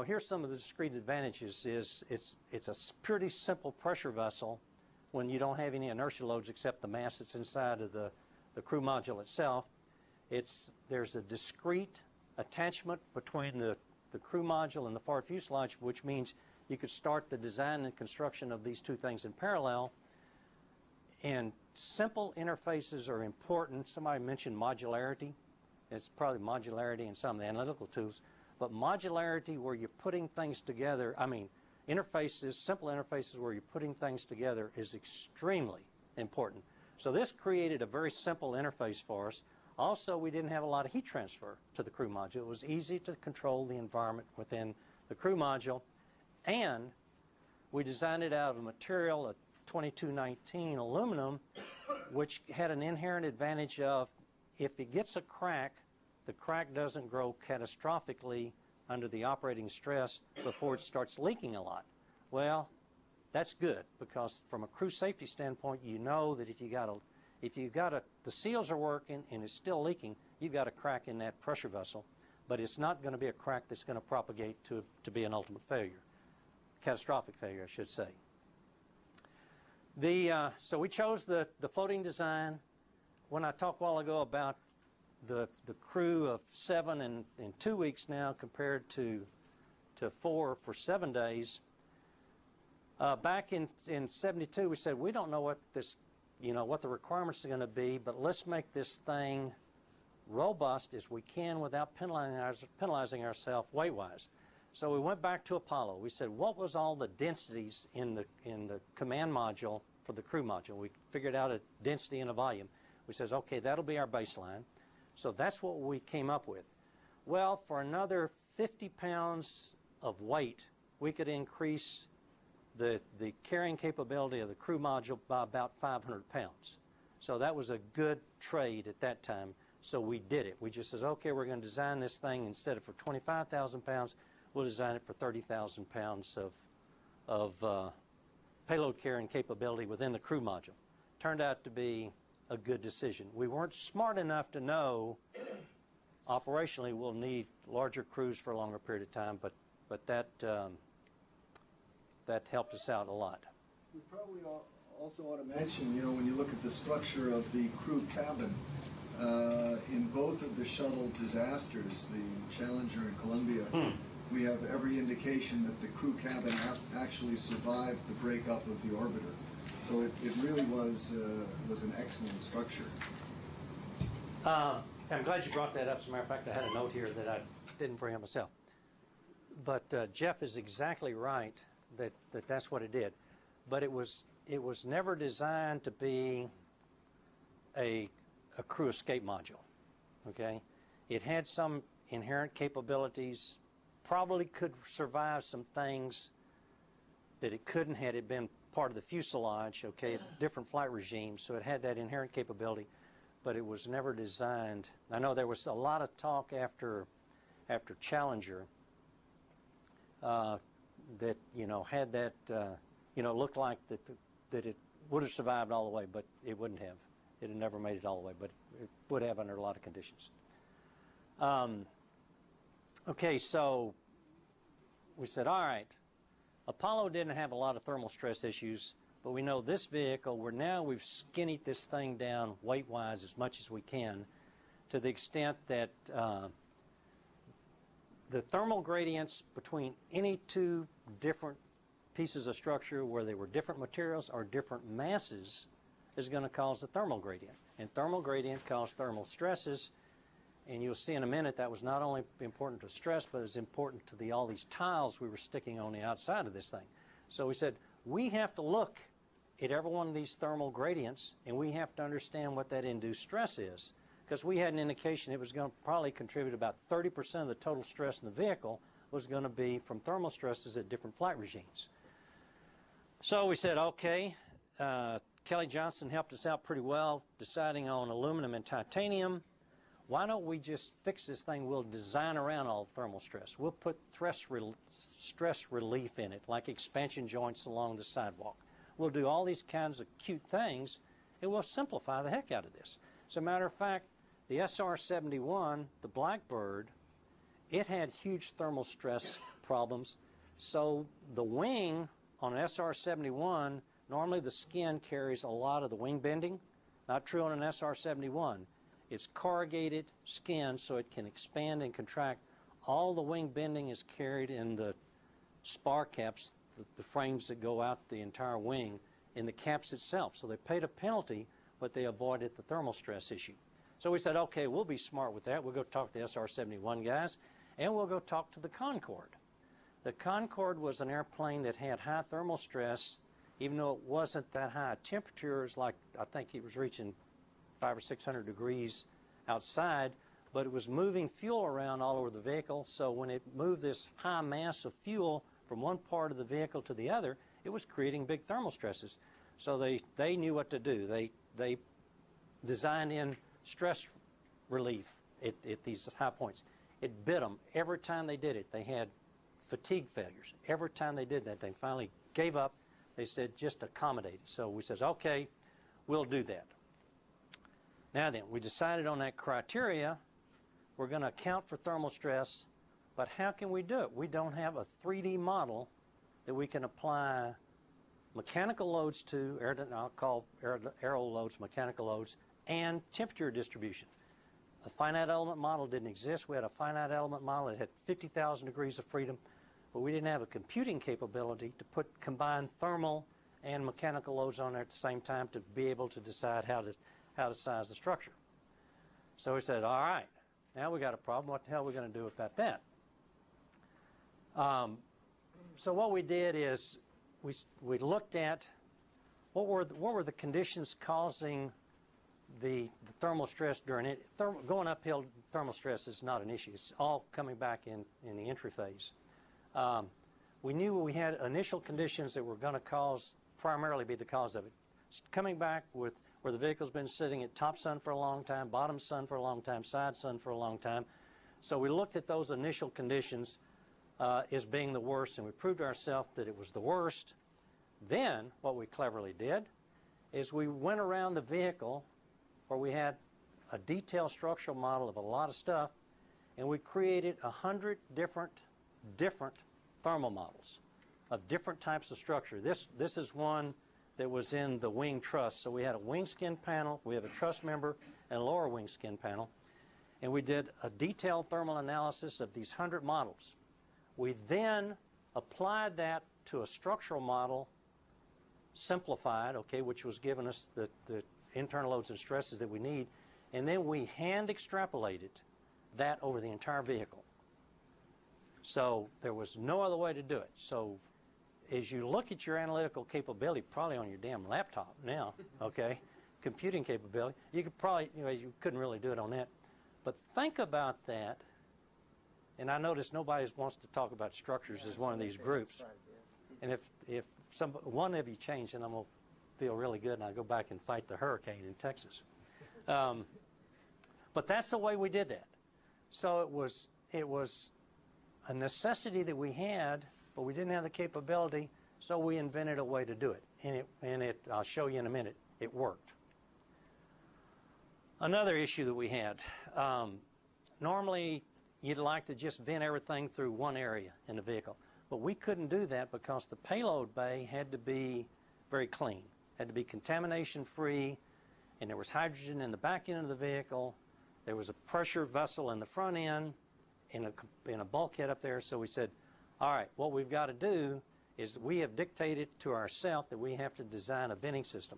here's some of the discrete advantages. It's a pretty simple pressure vessel when you don't have any inertia loads except the mass that's inside of the crew module itself. There's a discrete attachment between the crew module and the forward fuselage, which means you could start the design and construction of these two things in parallel. And simple interfaces are important. Somebody mentioned modularity. It's probably modularity in some of the analytical tools, but modularity where you're putting things together, interfaces, simple interfaces where you're putting things together is extremely important. So this created a very simple interface for us. Also, we didn't have a lot of heat transfer to the crew module. It was easy to control the environment within the crew module. And we designed it out of a material, a 2219 aluminum, which had an inherent advantage of, if it gets a crack, the crack doesn't grow catastrophically under the operating stress before it starts leaking a lot. Well, that's good, because from a crew safety standpoint, you know that if the seals are working and it's still leaking, you've got a crack in that pressure vessel, but it's not going to be a crack that's going to propagate to be an ultimate failure. Catastrophic failure, I should say. So we chose the floating design. When I talked a while ago about the crew of 7 in 2 weeks now compared to 4 for 7 days, back in 72 we said, we don't know what the requirements are going to be, but let's make this thing robust as we can without penalizing ourselves weight-wise. So we went back to Apollo. We said, what was all the densities in the command module for the crew module? We figured out a density and a volume. We said, okay, that'll be our baseline. So that's what we came up with. Well, for another 50 pounds of weight, we could increase the carrying capability of the crew module by about 500 pounds. So that was a good trade at that time. So we did it. We just said, okay, we're going to design this thing, instead of for 25,000 pounds, we'll design it for 30,000 pounds of payload carrying capability within the crew module. Turned out to be a good decision. We weren't smart enough to know operationally we'll need larger crews for a longer period of time, but that helped us out a lot. We probably also ought to mention, when you look at the structure of the crew cabin, in both of the shuttle disasters, the Challenger and Columbia, we have every indication that the crew cabin actually survived the breakup of the orbiter. So it really was an excellent structure. I'm glad you brought that up. As a matter of fact, I had a note here that I didn't bring up myself. But Jeff is exactly right that's what it did. But it was never designed to be a crew escape module. Okay, it had some inherent capabilities. Probably could survive some things that it couldn't had it been part of the fuselage, okay, different flight regimes, so it had that inherent capability, but it was never designed. I know there was a lot of talk after Challenger that, had that, looked like that it would have survived all the way, but it wouldn't have. It had never made it all the way, but it would have under a lot of conditions. Okay, so we said, all right, Apollo didn't have a lot of thermal stress issues. but we know this vehicle, we've skinnied this thing down weight-wise as much as we can, to the extent that the thermal gradients between any two different pieces of structure where they were different materials or different masses is going to cause a thermal gradient. And thermal gradient causes thermal stresses. And you'll see in a minute that was not only important to stress, but it's important to all these tiles we were sticking on the outside of this thing. So we said, we have to look at every one of these thermal gradients, and we have to understand what that induced stress is. Because we had an indication it was going to probably contribute about 30% of the total stress in the vehicle was going to be from thermal stresses at different flight regimes. So we said, okay, Kelly Johnson helped us out pretty well, deciding on aluminum and titanium. Why don't we just fix this thing? We'll design around all thermal stress. We'll put stress relief in it, like expansion joints along the sidewalk. We'll do all these kinds of cute things, and we'll simplify the heck out of this. As a matter of fact, the SR-71, the Blackbird, it had huge thermal stress problems. So the wing on an SR-71, normally the skin carries a lot of the wing bending. Not true on an SR-71. It's corrugated skin, so it can expand and contract. All the wing bending is carried in the spar caps, the frames that go out the entire wing, in the caps itself. So they paid a penalty, but they avoided the thermal stress issue. So we said, okay, we'll be smart with that. We'll go talk to the SR-71 guys, and we'll go talk to the Concorde. The Concorde was an airplane that had high thermal stress, even though it wasn't that high. Temperatures, like I think it was reaching 500 or 600 degrees outside, but it was moving fuel around all over the vehicle. So when it moved this high mass of fuel from one part of the vehicle to the other, it was creating big thermal stresses. So they knew what to do. They designed in stress relief at these high points. It bit them every time they did it. They had fatigue failures. Every time they did that, they finally gave up. They said, just accommodate it. So we said, okay, we'll do that. Now then, we decided on that criteria. We're going to account for thermal stress, but how can we do it? We don't have a 3D model that we can apply mechanical loads to, I'll call aero loads mechanical loads, and temperature distribution. A finite element model didn't exist. We had a finite element model that had 50,000 degrees of freedom, but we didn't have a computing capability to put combined thermal and mechanical loads on there at the same time to be able to decide how to size the structure. So we said, all right, now we got a problem. What the hell are we going to do about that? So what we did is we looked at what were the conditions causing the thermal stress during it. Going uphill thermal stress is not an issue. It's all coming back in the entry phase. We knew we had initial conditions that were going to primarily be the cause of it. Coming back with where the vehicle's been sitting at top sun for a long time, bottom sun for a long time, side sun for a long time. So we looked at those initial conditions as being the worst, and we proved to ourselves that it was the worst. Then what we cleverly did is we went around the vehicle where we had a detailed structural model of a lot of stuff, and we created 100 different thermal models of different types of structure. This is one that was in the wing truss. So we had a wing skin panel, we have a truss member, and a lower wing skin panel. And we did a detailed thermal analysis of these 100 models. We then applied that to a structural model, simplified, okay, which was giving us the internal loads and stresses that we need, and then we hand extrapolated that over the entire vehicle. So there was no other way to do it. So as you look at your analytical capability, probably on your damn laptop now, okay, computing capability, you could probably, you couldn't really do it on that. But think about that, and I notice nobody wants to talk about structures as one of these groups. And if one of you change, then I'm going to feel really good, and I'll go back and fight the hurricane in Texas. But that's the way we did that. So it was a necessity that we had, but we didn't have the capability, so we invented a way to do it. And I'll show you in a minute, it worked. Another issue that we had, normally you'd like to just vent everything through one area in the vehicle, but we couldn't do that because the payload bay had to be very clean. Had to be contamination free, and there was hydrogen in the back end of the vehicle. There was a pressure vessel in the front end, in a bulkhead up there. So we said, all right, what we've got to do is we have dictated to ourselves that we have to design a venting system.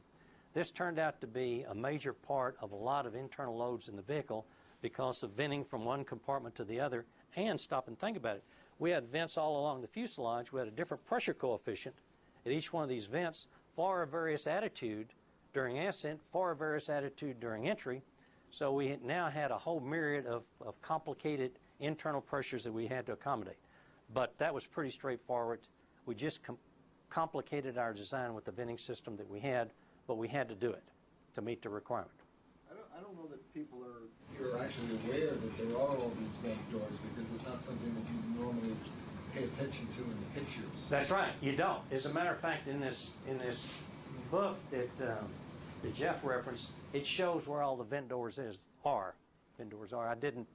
This turned out to be a major part of a lot of internal loads in the vehicle because of venting from one compartment to the other. And stop and think about it. We had vents all along the fuselage. We had a different pressure coefficient at each one of these vents for a various attitude during ascent, for a various attitude during entry. So we now had a whole myriad of complicated internal pressures that we had to accommodate. But that was pretty straightforward. We just complicated our design with the venting system that we had, but we had to do it to meet the requirement. I don't know that people are actually aware that there are all these vent doors, because it's not something that you normally pay attention to in the pictures. That's right. You don't. As a matter of fact, in this book that Jeff referenced, it shows where all the vent doors are. Vent doors are. I didn't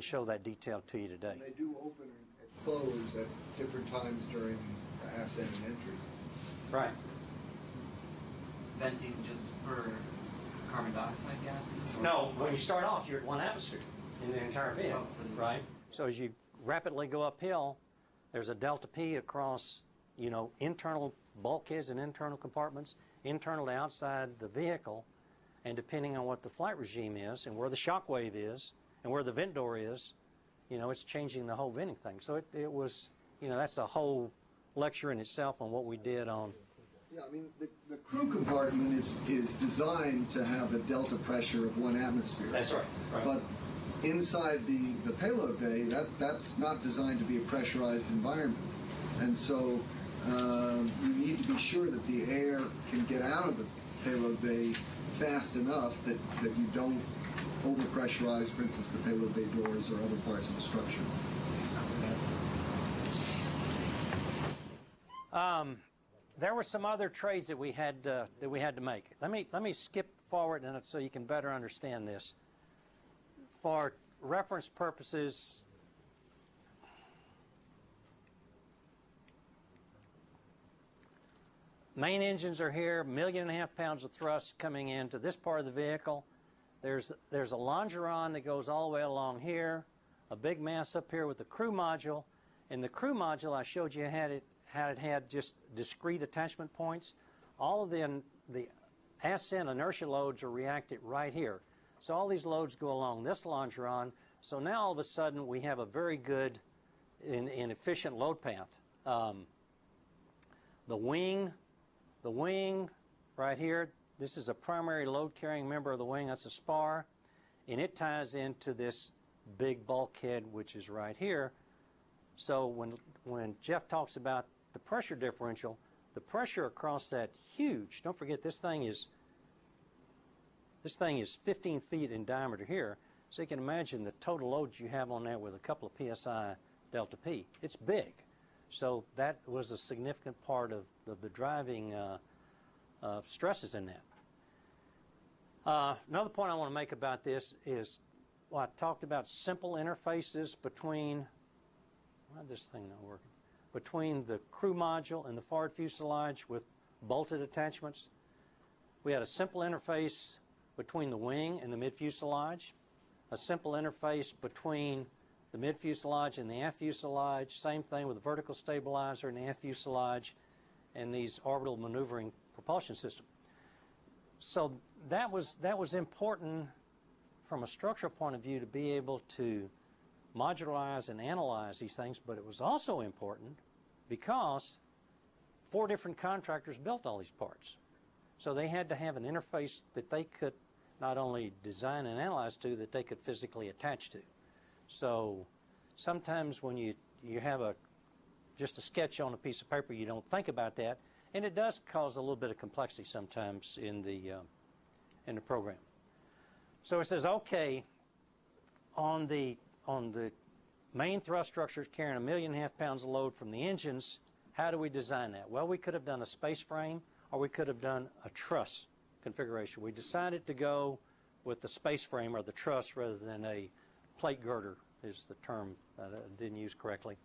show that detail to you today. And they do open and close at different times during the ascent and entry. Right. Venting just for carbon dioxide gases? Or No, when you start off, you're at 1 atmosphere in the entire vehicle, right? So as you rapidly go uphill, there's a delta P across, you know, internal bulkheads and internal compartments, internal to outside the vehicle, and depending on what the flight regime is and where the shock wave is and where the vent door is, you know, it's changing the whole venting thing. So it was, you know, that's a whole lecture in itself on what we did on. Yeah, I mean, the crew compartment is designed to have a delta pressure of 1 atmosphere. That's right. Right. But inside the payload bay, that's not designed to be a pressurized environment. And so you need to be sure that the air can get out of the payload bay fast enough that you don't overpressurize, for instance, the payload bay doors or other parts of the structure. There were some other trades that we had to make. Let me skip forward and so you can better understand this. For reference purposes, main engines are here, 1.5 million pounds of thrust coming into this part of the vehicle. There's a longeron that goes all the way along here, a big mass up here with the crew module. And the crew module, I showed you how it had just discrete attachment points. All of the ascent inertia loads are reacted right here. So all these loads go along this longeron. So now all of a sudden we have a very good and efficient load path. The wing right here, this is a primary load carrying member of the wing. That's a spar, and it ties into this big bulkhead, which is right here. So when Jeff talks about the pressure differential, the pressure across that huge, don't forget this thing is 15 feet in diameter here, so you can imagine the total loads you have on that with a couple of PSI delta P. It's big. So that was a significant part of the driving stresses in that. Another point I want to make about this is, well, I talked about simple interfaces between, why is this thing not working? Between the crew module and the forward fuselage with bolted attachments. We had a simple interface between the wing and the mid-fuselage, a simple interface between the mid-fuselage and the aft fuselage, same thing with the vertical stabilizer and the aft fuselage and these orbital maneuvering propulsion system. So that was important from a structural point of view to be able to modularize and analyze these things, but it was also important because 4 different contractors built all these parts. So they had to have an interface that they could not only design and analyze to, that they could physically attach to. So sometimes when you have just a sketch on a piece of paper, you don't think about that, and it does cause a little bit of complexity sometimes in the program. So it says, okay, on the main thrust structures carrying 1.5 million pounds of load from the engines, how do we design that? Well, we could have done a space frame, or we could have done a truss configuration. We decided to go with the space frame or the truss rather than a plate girder, is the term that I didn't use correctly.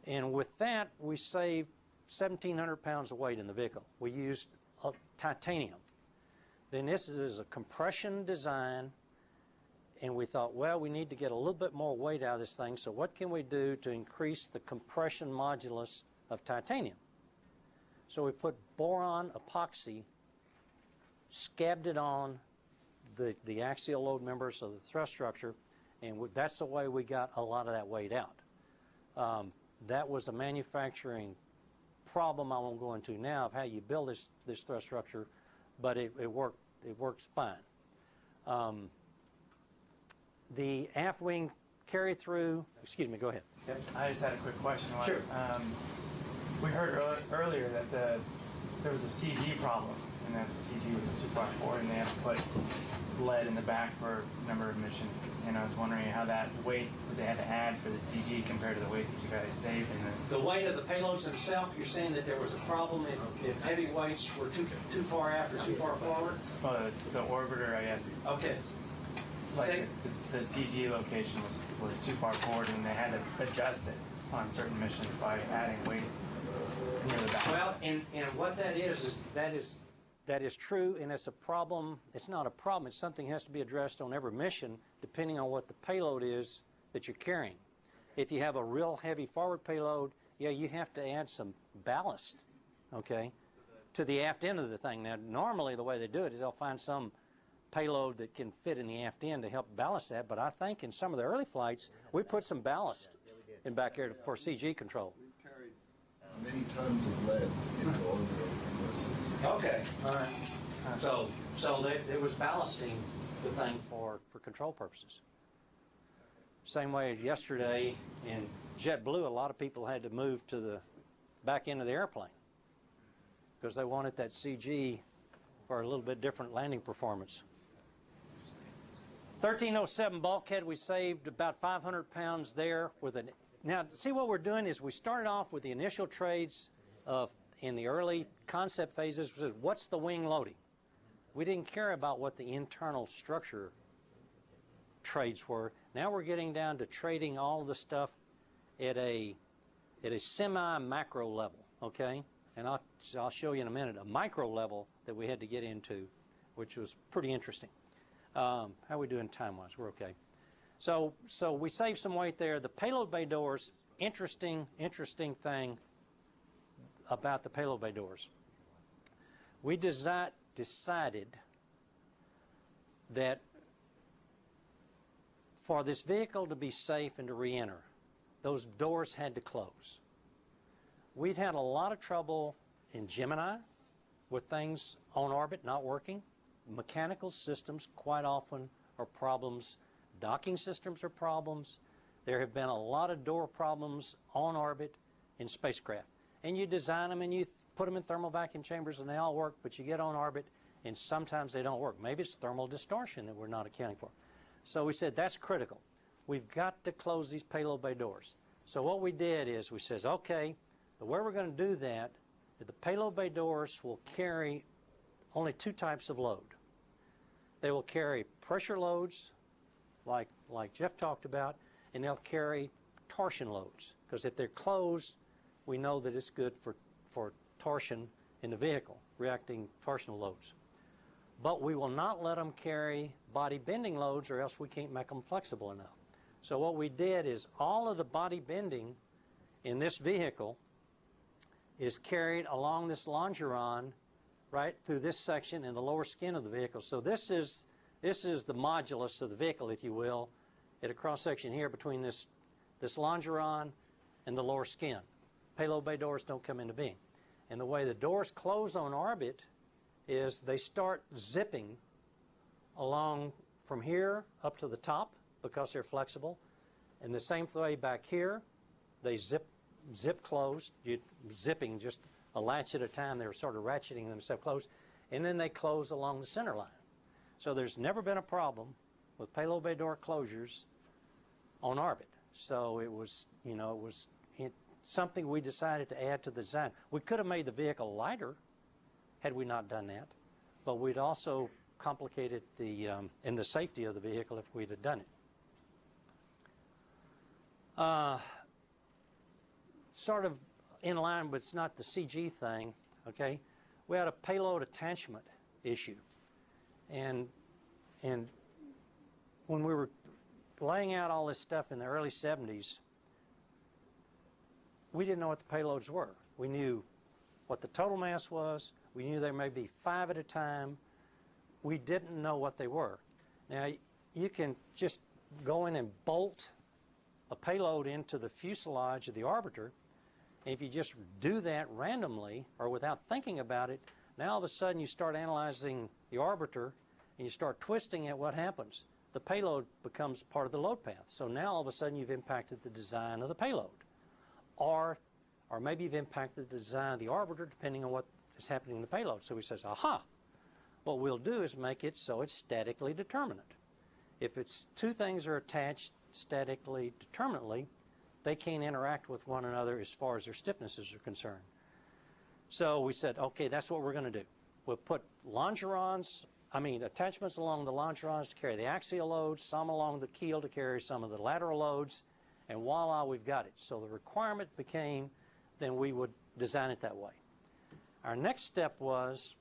And with that, we saved 1,700 pounds of weight in the vehicle. We used titanium. Then this is a compression design, and we thought, well, we need to get a little bit more weight out of this thing, so what can we do to increase the compression modulus of titanium? So we put boron epoxy, scabbed it on the axial load members of the thrust structure, and that's the way we got a lot of that weight out. That was a manufacturing problem I won't go into now of how you build this thrust structure, but it works fine. The aft wing carry through, excuse me, go ahead. I just had a quick question. Sure. We heard earlier that there was a CG problem and that the CG was too far forward and they had to put lead in the back for a number of missions. And I was wondering how that weight that they had to add for the CG compared to the weight that you guys saved. The weight of the payloads themselves, you're saying that there was a problem if heavy weights were too far aft or too far forward? The orbiter, I guess. Okay. Like the CG location was too far forward and they had to adjust it on certain missions by adding weight near the back. Well, and what that is that is true, and it's a problem. It's not a problem. It's something that has to be addressed on every mission, depending on what the payload is that you're carrying. If you have a real heavy forward payload, yeah, you have to add some ballast, okay, to the aft end of the thing. Now, normally the way they do it is they'll find some payload that can fit in the aft end to help ballast that, but I think in some of the early flights, we put some ballast in back here for CG control. We carried many tons of lead into orbit. Okay, all right. So it was ballasting the thing for control purposes. Same way as yesterday in JetBlue, a lot of people had to move to the back end of the airplane because they wanted that CG for a little bit different landing performance. 1307 bulkhead, we saved about 500 pounds there with an. Now, see what we're doing is we started off with the initial trades of in the early concept phases, what's the wing loading? We didn't care about what the internal structure trades were. Now we're getting down to trading all the stuff at a semi-macro level, okay? And I'll show you in a minute a micro level that we had to get into, which was pretty interesting. How are we doing time-wise? We're okay. So we saved some weight there. The payload bay doors, interesting thing about the payload bay doors. We decided that for this vehicle to be safe and to re-enter, those doors had to close. We'd had a lot of trouble in Gemini with things on orbit not working. Mechanical systems quite often are problems. Docking systems are problems. There have been a lot of door problems on orbit in spacecraft. And you design them and you put them in thermal vacuum chambers and they all work, but you get on orbit and sometimes they don't work. Maybe it's thermal distortion that we're not accounting for. So we said that's critical. We've got to close these payload bay doors. So what we did is we said, okay, the way we're going to do that, the payload bay doors will carry only two types of load. They will carry pressure loads, like Jeff talked about, and they'll carry torsion loads. Because if they're closed, we know that it's good for torsion in the vehicle, reacting torsional loads. But we will not let them carry body bending loads or else we can't make them flexible enough. So what we did is all of the body bending in this vehicle is carried along this longeron right through this section in the lower skin of the vehicle. So this is the modulus of the vehicle, if you will, at a cross-section here between this longeron and the lower skin. Payload bay doors don't come into being. And the way the doors close on orbit is they start zipping along from here up to the top because they're flexible. And the same way back here, they zip closed, zipping just a latch at a time. They're sort of ratcheting themselves closed. And then they close along the center line. So there's never been a problem with payload bay door closures on orbit. So it was, something we decided to add to the design. We could have made the vehicle lighter had we not done that, but we'd also complicated the safety of the vehicle if we'd have done it. Sort of in line, but it's not the CG thing, okay? We had a payload attachment issue. And when we were laying out all this stuff in the early 70s, we didn't know what the payloads were. We knew what the total mass was. We knew there may be 5 at a time. We didn't know what they were. Now, you can just go in and bolt a payload into the fuselage of the orbiter, and if you just do that randomly or without thinking about it, now all of a sudden you start analyzing the orbiter and you start twisting it, what happens? The payload becomes part of the load path. So now all of a sudden you've impacted the design of the payload. Or maybe you've impacted the design of the orbiter depending on what is happening in the payload. So he says, aha, what we'll do is make it so it's statically determinate. If it's two things are attached statically determinately, they can't interact with one another as far as their stiffnesses are concerned. So we said, okay, that's what we're going to do. We'll put attachments along the longerons to carry the axial loads, some along the keel to carry some of the lateral loads, and voila, we've got it. So the requirement became, then we would design it that way. Our next step was,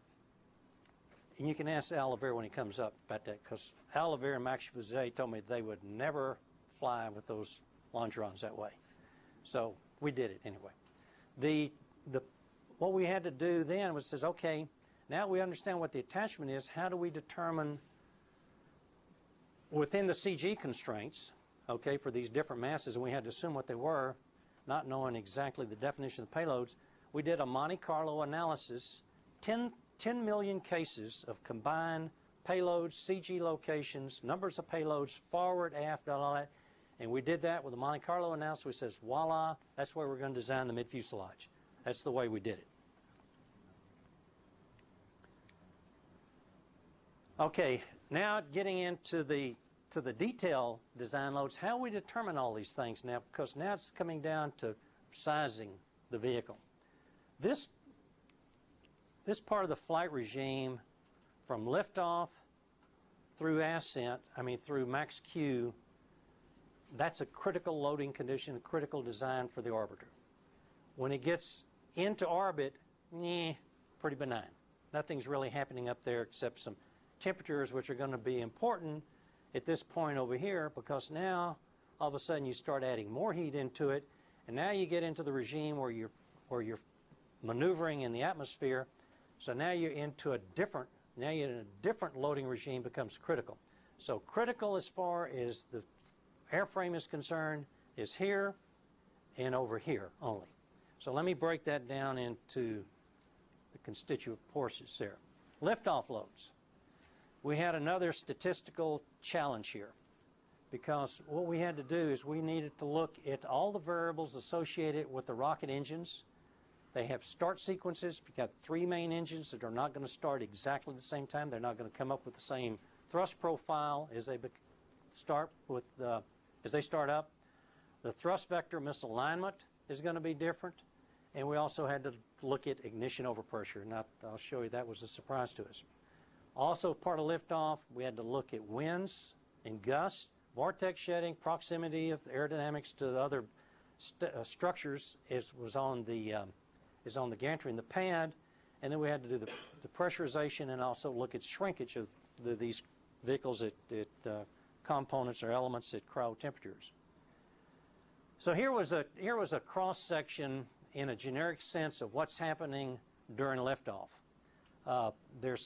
and you can ask Al Laverre when he comes up about that, because Al Laverre and Max Fusée told me they would never fly with those longerons that way. So we did it anyway. What we had to do then was says, okay, now we understand what the attachment is. How do we determine within the CG constraints, okay, for these different masses, and we had to assume what they were, not knowing exactly the definition of the payloads. We did a Monte Carlo analysis, 10 million cases of combined payloads, CG locations, numbers of payloads, forward, aft, all that. And we did that with a Monte Carlo analysis, which says, voila, that's where we're going to design the mid-fuselage. That's the way we did it. Okay, now getting into the detail design loads, how we determine all these things now, because now it's coming down to sizing the vehicle. This part of the flight regime from liftoff through ascent, through max Q, that's a critical loading condition, a critical design for the orbiter. When it gets into orbit, pretty benign. Nothing's really happening up there except some temperatures which are going to be important at this point over here, because now all of a sudden you start adding more heat into it, and now you get into the regime where you're maneuvering in the atmosphere. So now you're in a different loading regime becomes critical. So critical as far as the airframe is concerned is here and over here only. So let me break that down into the constituent portions there. Liftoff loads. We had another statistical challenge here, because what we had to do is we needed to look at all the variables associated with the rocket engines. They have start sequences. We've got 3 main engines that are not going to start exactly the same time. They're not going to come up with the same thrust profile as they start up. The thrust vector misalignment is going to be different, and we also had to look at ignition overpressure. Now, I'll show you that was a surprise to us. Also, part of liftoff, we had to look at winds and gusts, vortex shedding, proximity of the aerodynamics to the other structures is on the gantry and the pad, and then we had to do the pressurization and also look at shrinkage of these vehicles at components or elements at cryo temperatures. So here was a cross section in a generic sense of what's happening during liftoff. There's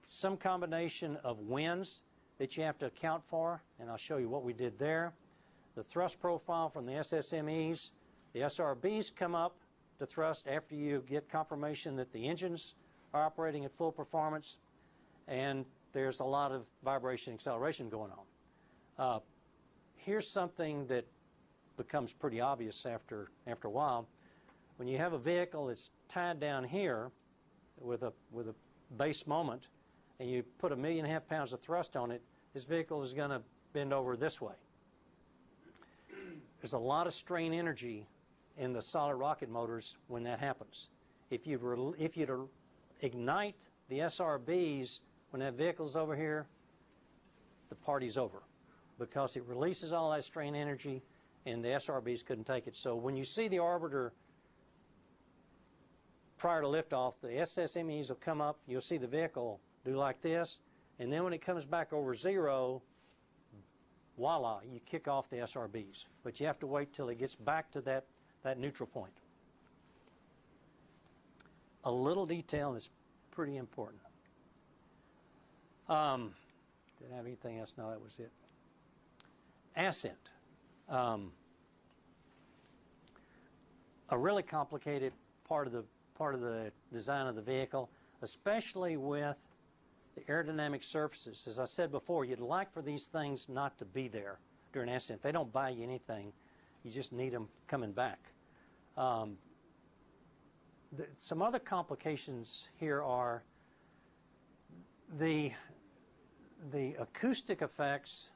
some combination of winds that you have to account for, and I'll show you what we did there. The thrust profile from the SSMEs, the SRBs come up to thrust after you get confirmation that the engines are operating at full performance, and there's a lot of vibration acceleration going on. Here's something that becomes pretty obvious after a while. When you have a vehicle that's tied down here with a base moment, and you put 1.5 million pounds of thrust on it, this vehicle is going to bend over this way. There's a lot of strain energy in the solid rocket motors when that happens. If you ignite the SRBs when that vehicle's over here, the party's over, because it releases all that strain energy and the SRBs couldn't take it. So when you see the orbiter prior to liftoff, the SSMEs will come up, you'll see the vehicle do like this, and then when it comes back over 0, voila, you kick off the SRBs. But you have to wait till it gets back to that neutral point. A little detail that's pretty important. Did I have anything else? No, that was it. Ascent. A really complicated part of the design of the vehicle, especially with the aerodynamic surfaces. As I said before, you'd like for these things not to be there during ascent. They don't buy you anything. You just need them coming back. Some other complications here are the acoustic effects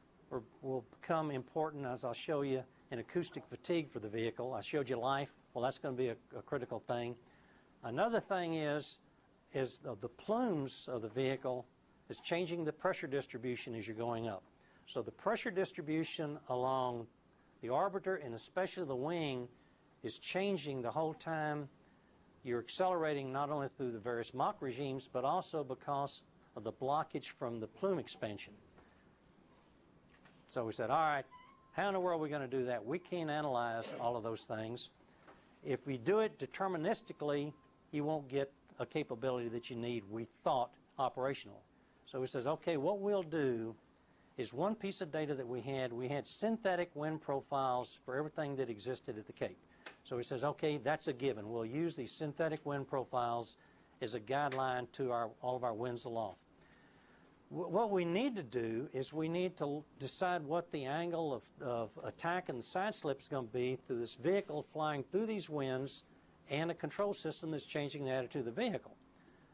will become important, as I'll show you, in acoustic fatigue for the vehicle. I showed you life. Well, that's going to be a critical thing. Another thing is the plumes of the vehicle is changing the pressure distribution as you're going up. So the pressure distribution along the orbiter and especially the wing is changing the whole time you're accelerating, not only through the various Mach regimes, but also because of the blockage from the plume expansion. So we said, all right, how in the world are we going to do that? We can't analyze all of those things. If we do it deterministically, you won't get a capability that you need, we thought, operational. So he says, okay, what we'll do is one piece of data that we had synthetic wind profiles for everything that existed at the Cape. So he says, okay, that's a given. We'll use these synthetic wind profiles as a guideline to all of our winds aloft. What we need to do is we need to decide what the angle of attack and side slip is going to be through this vehicle flying through these winds and a control system that's changing the attitude of the vehicle.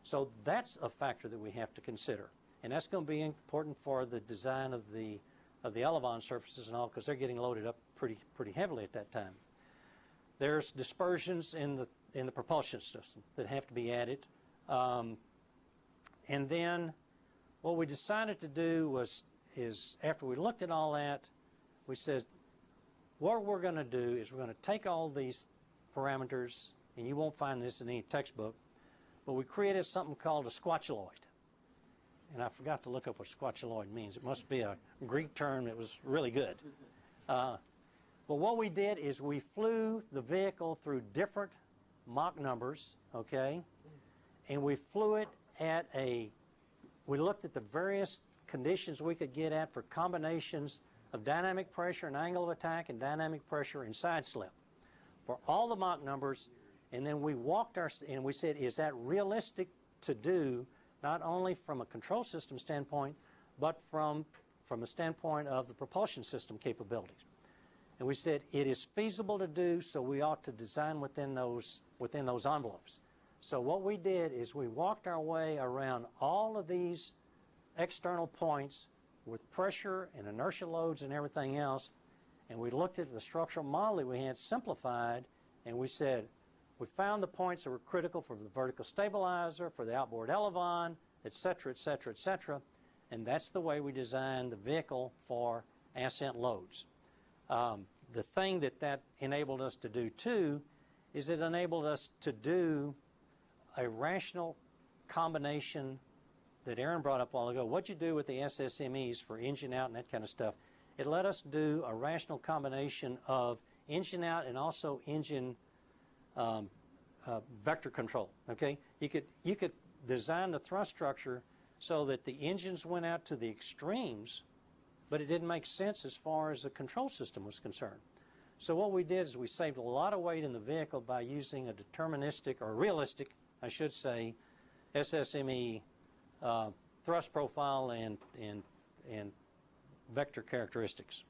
So that's a factor that we have to consider. And that's going to be important for the design of the elevon surfaces and all, because they're getting loaded up pretty heavily at that time. There's dispersions in the propulsion system that have to be added. And then what we decided to do is after we looked at all that, we said, what we're going to do is we're going to take all these parameters, and you won't find this in any textbook, but we created something called a squatchuloid. And I forgot to look up what squatchuloid means. It must be a Greek term that was really good. But what we did is we flew the vehicle through different Mach numbers, okay? And we flew it at we looked at the various conditions we could get at for combinations of dynamic pressure and angle of attack and dynamic pressure and side slip for all the Mach numbers. And then we walked and we said, is that realistic to do, not only from a control system standpoint, but from a standpoint of the propulsion system capabilities. And we said it is feasible to do, so we ought to design within those envelopes. So what we did is we walked our way around all of these external points with pressure and inertia loads and everything else, and we looked at the structural model that we had simplified, and we said we found the points that were critical for the vertical stabilizer, for the outboard elevon, et cetera, et cetera, et cetera, and that's the way we designed the vehicle for ascent loads. The thing that enabled us to do, too, is it enabled us to do a rational combination that Aaron brought up a while ago. What'd you do with the SSMEs for engine out and that kind of stuff? It let us do a rational combination of engine out and also engine vector control, okay? You could design the thrust structure so that the engines went out to the extremes, but it didn't make sense as far as the control system was concerned. So what we did is we saved a lot of weight in the vehicle by using a deterministic, or realistic, I should say, SSME thrust profile and vector characteristics.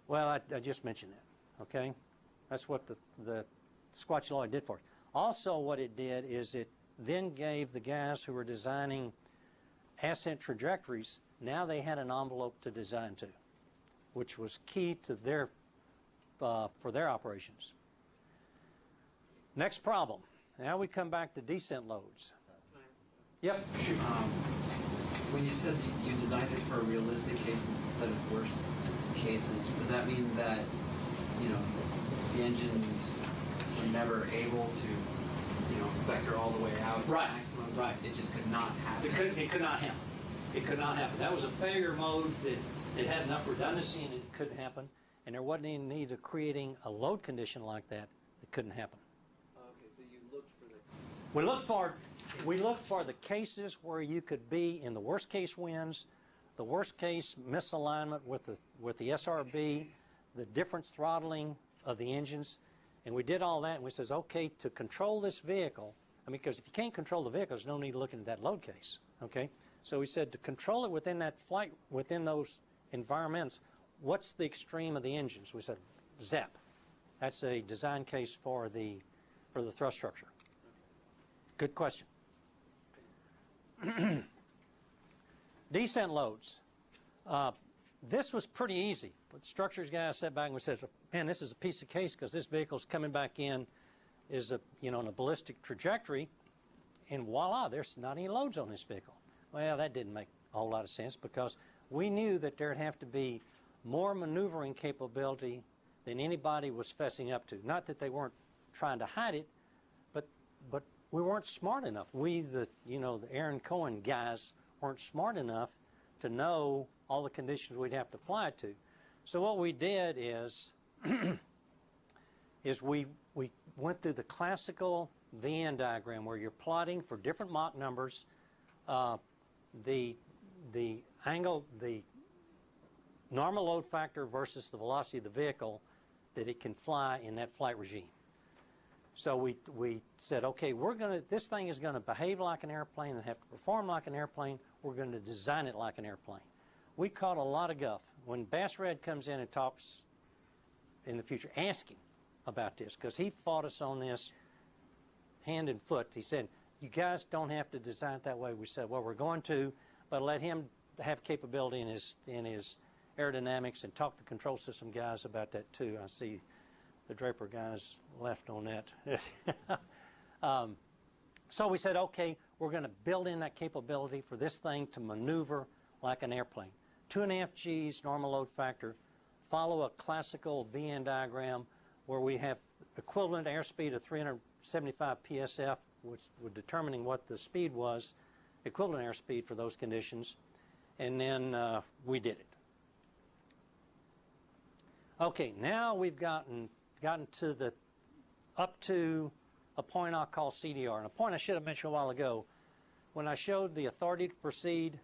Well, I just mentioned that, okay? That's what the squatchuloid did for it. Also what it did is it then gave the guys who were designing ascent trajectories, now they had an envelope to design to, which was key to for their operations. Next problem. Now we come back to descent loads. Yep. When you said that you designed it for realistic cases instead of worst cases, does that mean that, you know, the engines were never able to, vector all the way out to Right, maximum. right. It just could not happen. It could not happen. It could not happen. That was a failure mode that it had enough redundancy and it couldn't happen. And there wasn't any need of creating a load condition like that that couldn't happen. Okay, so you looked for the. We looked for the cases where you could be in the worst case winds, the worst case misalignment with the SRB, the different throttling of the engines, and we did all that. And we says, okay, to control this vehicle, because if you can't control the vehicle, there's no need looking at that load case. Okay, so we said to control it within that flight, within those environments, what's the extreme of the engines? We said ZEP. That's a design case for the thrust structure. Good question. Descent loads. This was pretty easy. But the structures guy sat back and we said, man, this is a piece of case because this vehicle's coming back in is on a ballistic trajectory, and voila, there's not any loads on this vehicle. Well, that didn't make a whole lot of sense because we knew that there'd have to be more maneuvering capability than anybody was fessing up to. Not that they weren't trying to hide it, but we weren't smart enough. We, the Aaron Cohen guys, weren't smart enough to know all the conditions we'd have to fly to. So what we did is, we went through the classical VN diagram where you're plotting for different Mach numbers the angle, the normal load factor versus the velocity of the vehicle that it can fly in that flight regime. So we said, okay, this thing is going to behave like an airplane and have to perform like an airplane. We're going to design it like an airplane. We caught a lot of guff. When Bass Red comes in and talks in the future, ask him about this, because he fought us on this hand and foot. He said, you guys don't have to design it that way. We said, well, we're going to, but let him have capability in his aerodynamics and talk to control system guys about that too. I see the Draper guys left on that. So we said, okay, we're going to build in that capability for this thing to maneuver like an airplane. 2.5 Gs normal load factor, follow a classical VN diagram where we have equivalent airspeed of 375 PSF, which was determining what the speed was, equivalent airspeed for those conditions, and then we did it. Okay, now we've gotten to up to a point I'll call CDR, and a point I should have mentioned a while ago. When I showed the authority to proceed,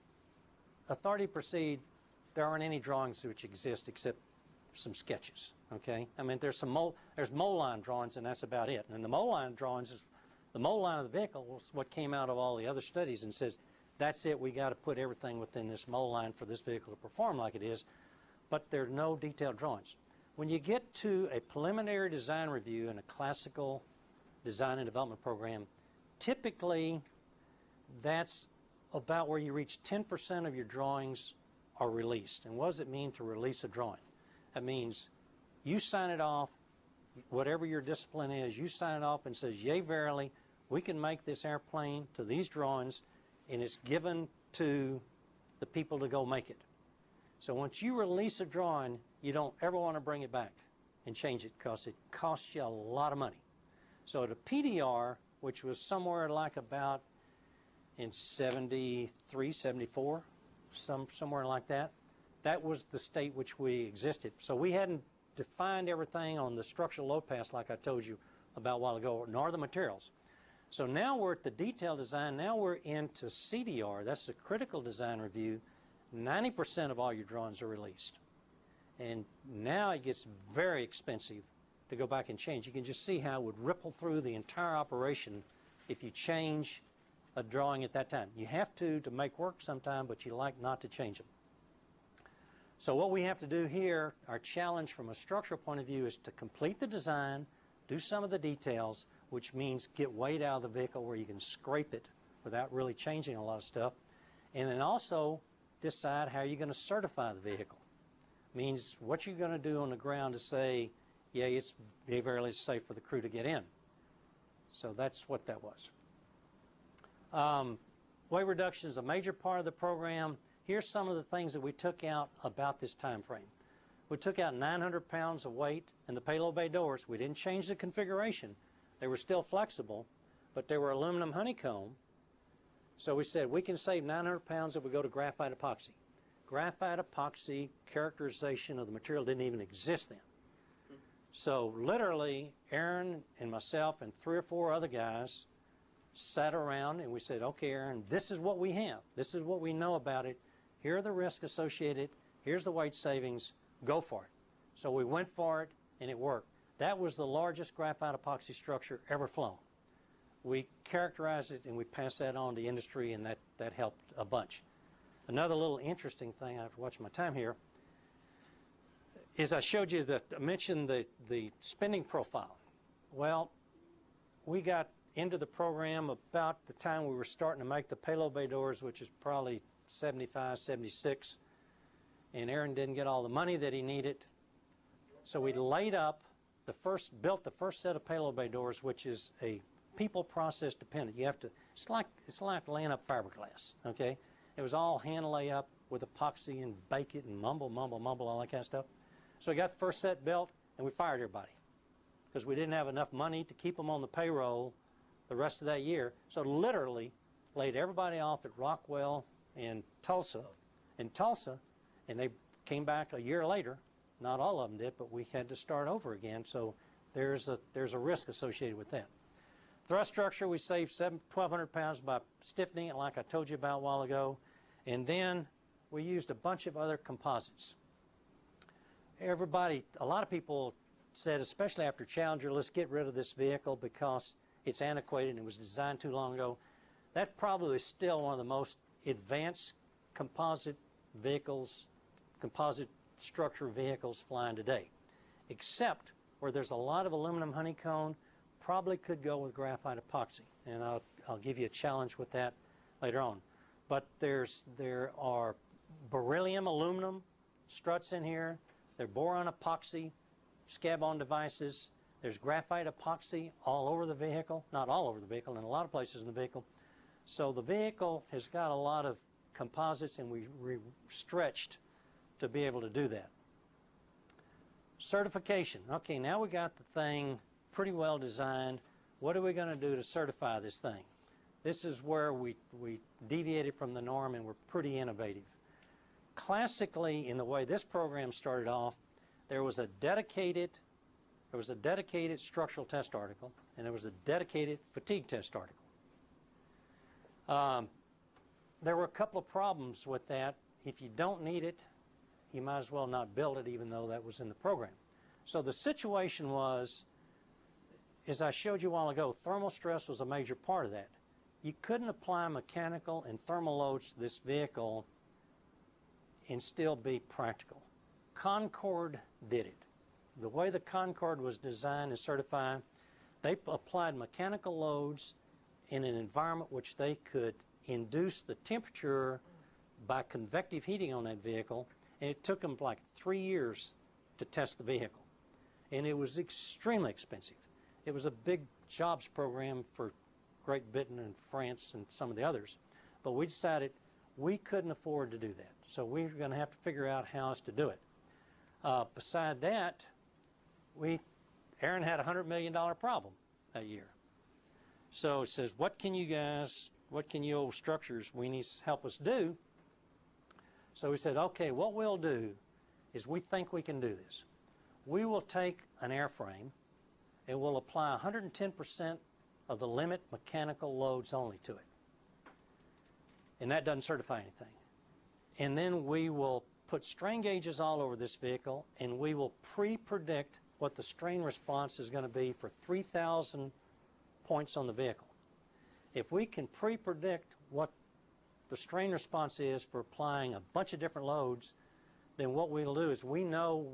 there aren't any drawings which exist except some sketches, okay? I mean, there's mold line drawings, and that's about it. And the mold line drawings is, the mold line of the vehicle was what came out of all the other studies and says, that's it, we got to put everything within this mold line for this vehicle to perform like it is, but there are no detailed drawings. When you get to a preliminary design review in a classical design and development program, typically that's about where you reach 10% of your drawings are released. And what does it mean to release a drawing? That means you sign it off, whatever your discipline is, you sign it off and says, yea, verily, we can make this airplane to these drawings, and it's given to the people to go make it. So once you release a drawing, you don't ever want to bring it back and change it because it costs you a lot of money. So the PDR, which was somewhere like about in 73, 74, somewhere like that, that was the state which we existed. So we hadn't defined everything on the structural load pass like I told you about a while ago, nor the materials. So now we're at the detail design. Now we're into CDR. That's the critical design review. 90% of all your drawings are released. And now it gets very expensive to go back and change. You can just see how it would ripple through the entire operation if you change a drawing at that time. You have to make work sometime, but you like not to change them. So what we have to do here, our challenge from a structural point of view, is to complete the design, do some of the details, which means get weight out of the vehicle where you can scrape it without really changing a lot of stuff, and then also decide how you're going to certify the vehicle. Means what you're going to do on the ground to say, yeah, it's very safe for the crew to get in. So that's what that was. Weight reduction is a major part of the program. Here's some of the things that we took out about this time frame. We took out 900 pounds of weight in the payload bay doors. We didn't change the configuration. They were still flexible, but they were aluminum honeycomb. So we said we can save 900 pounds if we go to graphite epoxy. Graphite epoxy characterization of the material didn't even exist then. So literally, Aaron and myself and 3 or 4 other guys sat around and we said, okay, Aaron, this is what we have. This is what we know about it. Here are the risks associated. Here's the weight savings. Go for it. So we went for it, and it worked. That was the largest graphite epoxy structure ever flown. We characterized it, and we passed that on to industry, and that helped a bunch. Another little interesting thing, I have to watch my time here, is I showed you that I mentioned the spending profile. Well, we got into the program about the time we were starting to make the payload bay doors, which is probably 75, 76, and Aaron didn't get all the money that he needed. So we built the first set of payload bay doors, which is a people process dependent. You have to, it's like laying up fiberglass, okay? It was all hand lay up with epoxy and bake it and mumble, all that kind of stuff. So we got the first set built, and we fired everybody because we didn't have enough money to keep them on the payroll the rest of that year. So literally laid everybody off at Rockwell and Tulsa, and they came back a year later. Not all of them did, but we had to start over again. So there's a risk associated with that. Thrust structure, we saved 1,200 pounds by stiffening it like I told you about a while ago. And then we used a bunch of other composites. A lot of people said, especially after Challenger, let's get rid of this vehicle because it's antiquated and it was designed too long ago. That probably is still one of the most advanced composite vehicles, composite structure vehicles flying today. Except where there's a lot of aluminum honeycomb, probably could go with graphite epoxy. And I'll give you a challenge with that later on. But there are beryllium aluminum struts in here. They're boron epoxy, scab-on devices. There's graphite epoxy all over the vehicle. Not all over the vehicle, in a lot of places in the vehicle. So the vehicle has got a lot of composites, and we stretched to be able to do that. Certification. Okay, now we got the thing pretty well designed. What are we going to do to certify this thing? This is where we deviated from the norm, and we're pretty innovative. Classically, in the way this program started off, there was a dedicated structural test article, and there was a dedicated fatigue test article. There were a couple of problems with that. If you don't need it, you might as well not build it, even though that was in the program. So the situation was, as I showed you a while ago, thermal stress was a major part of that. You couldn't apply mechanical and thermal loads to this vehicle and still be practical. Concorde did it. The way the Concorde was designed and certified, they applied mechanical loads in an environment which they could induce the temperature by convective heating on that vehicle, and it took them like 3 years to test the vehicle. And it was extremely expensive. It was a big jobs program for Great Britain and France and some of the others. But we decided we couldn't afford to do that. So we were going to have to figure out how else to do it. Beside that, Aaron had a $100 million problem that year. So it says, what can you old structures weenies help us do? So we said, okay, what we'll do is we think we can do this. We will take an airframe and we'll apply 110% of the limit mechanical loads only to it. And that doesn't certify anything. And then we will put strain gauges all over this vehicle, and we will pre-predict what the strain response is going to be for 3,000 points on the vehicle. If we can pre-predict what the strain response is for applying a bunch of different loads, then what we'll do is we know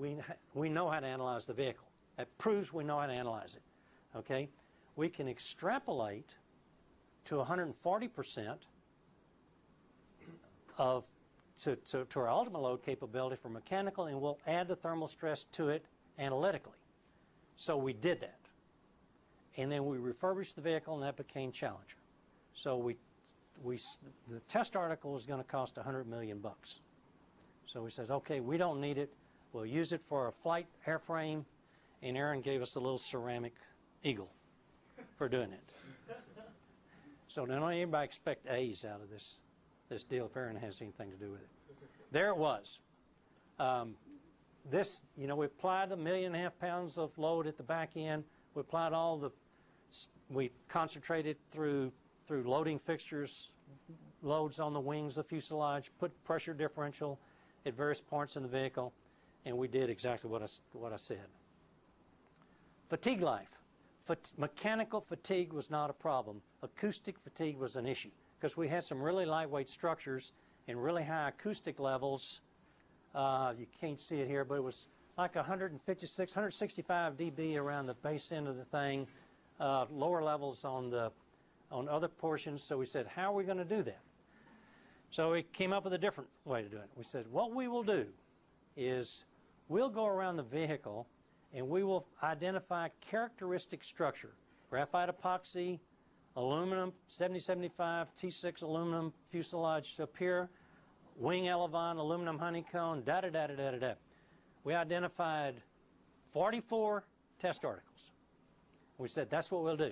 how to analyze the vehicle. That proves we know how to analyze it. Okay? We can extrapolate to 140% to our ultimate load capability for mechanical, and we'll add the thermal stress to it analytically. So we did that. And then we refurbished the vehicle, and that became Challenger. So the test article is going to cost $100 million. So we said, okay, we don't need it. We'll use it for a flight airframe, and Aaron gave us a little ceramic eagle. for doing it. So don't anybody expect A's out of this deal if Aaron has anything to do with it. There it was. This, you know, we applied 1.5 million pounds of load at the back end. We applied we concentrated through loading fixtures, loads on the wings, the fuselage, put pressure differential at various points in the vehicle, and we did exactly what I said. Fatigue life. Mechanical fatigue was not a problem. Acoustic fatigue was an issue because we had some really lightweight structures and really high acoustic levels. You can't see it here, but it was like 156, 165 dB around the base end of the thing, lower levels on other portions. So we said, how are we going to do that? So we came up with a different way to do it. We said, what we will do is we'll go around the vehicle and we will identify characteristic structure. Graphite epoxy, aluminum, 7075, T6 aluminum fuselage up here, wing elevon, aluminum honeycomb, da-da-da-da-da-da. We identified 44 test articles. We said, that's what we'll do.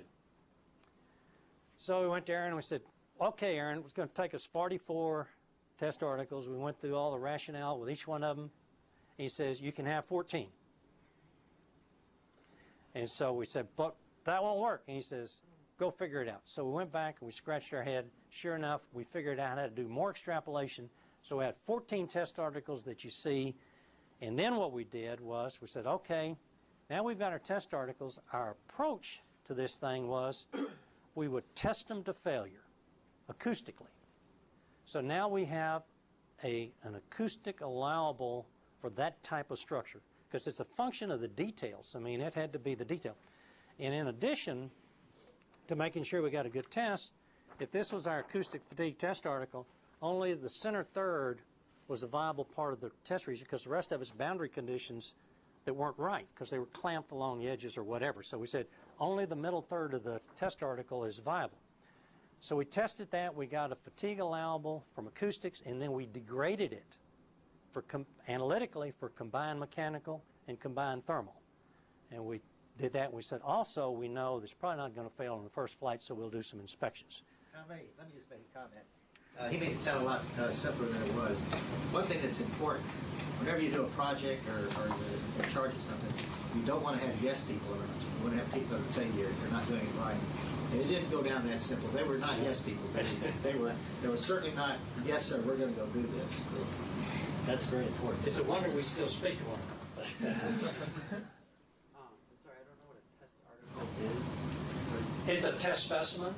So we went to Aaron and we said, okay, Aaron, it's going to take us 44 test articles. We went through all the rationale with each one of them. He says, you can have 14. And so we said, but that won't work. And he says, go figure it out. So we went back and we scratched our head. Sure enough, we figured out how to do more extrapolation. So we had 14 test articles that you see. And then what we did was we said, okay, now we've got our test articles. Our approach to this thing was we would test them to failure acoustically. So now we have an acoustic allowable for that type of structure because it's a function of the details. I mean, it had to be the detail. And in addition to making sure we got a good test, if this was our acoustic fatigue test article, only the center third was a viable part of the test region because the rest of it's boundary conditions that weren't right because they were clamped along the edges or whatever. So we said only the middle third of the test article is viable. So we tested that. We got a fatigue allowable from acoustics, and then we degraded it for analytically for combined mechanical and combined thermal. And we did that, and we said also we know it's probably not going to fail on the first flight, so we'll do some inspections. Let me just make a comment. He made it sound a lot simpler than it was. One thing that's important, whenever you do a project or you're in charge of something, you don't want to have yes people around you. You want to have people that tell you you're not doing it right. And it didn't go down that simple. They were not yes people. They were certainly not, yes sir, we're going to go do this. That's very important. It's a wonder we still speak to one another. I'm sorry, I don't know what a test article is. It's a test specimen.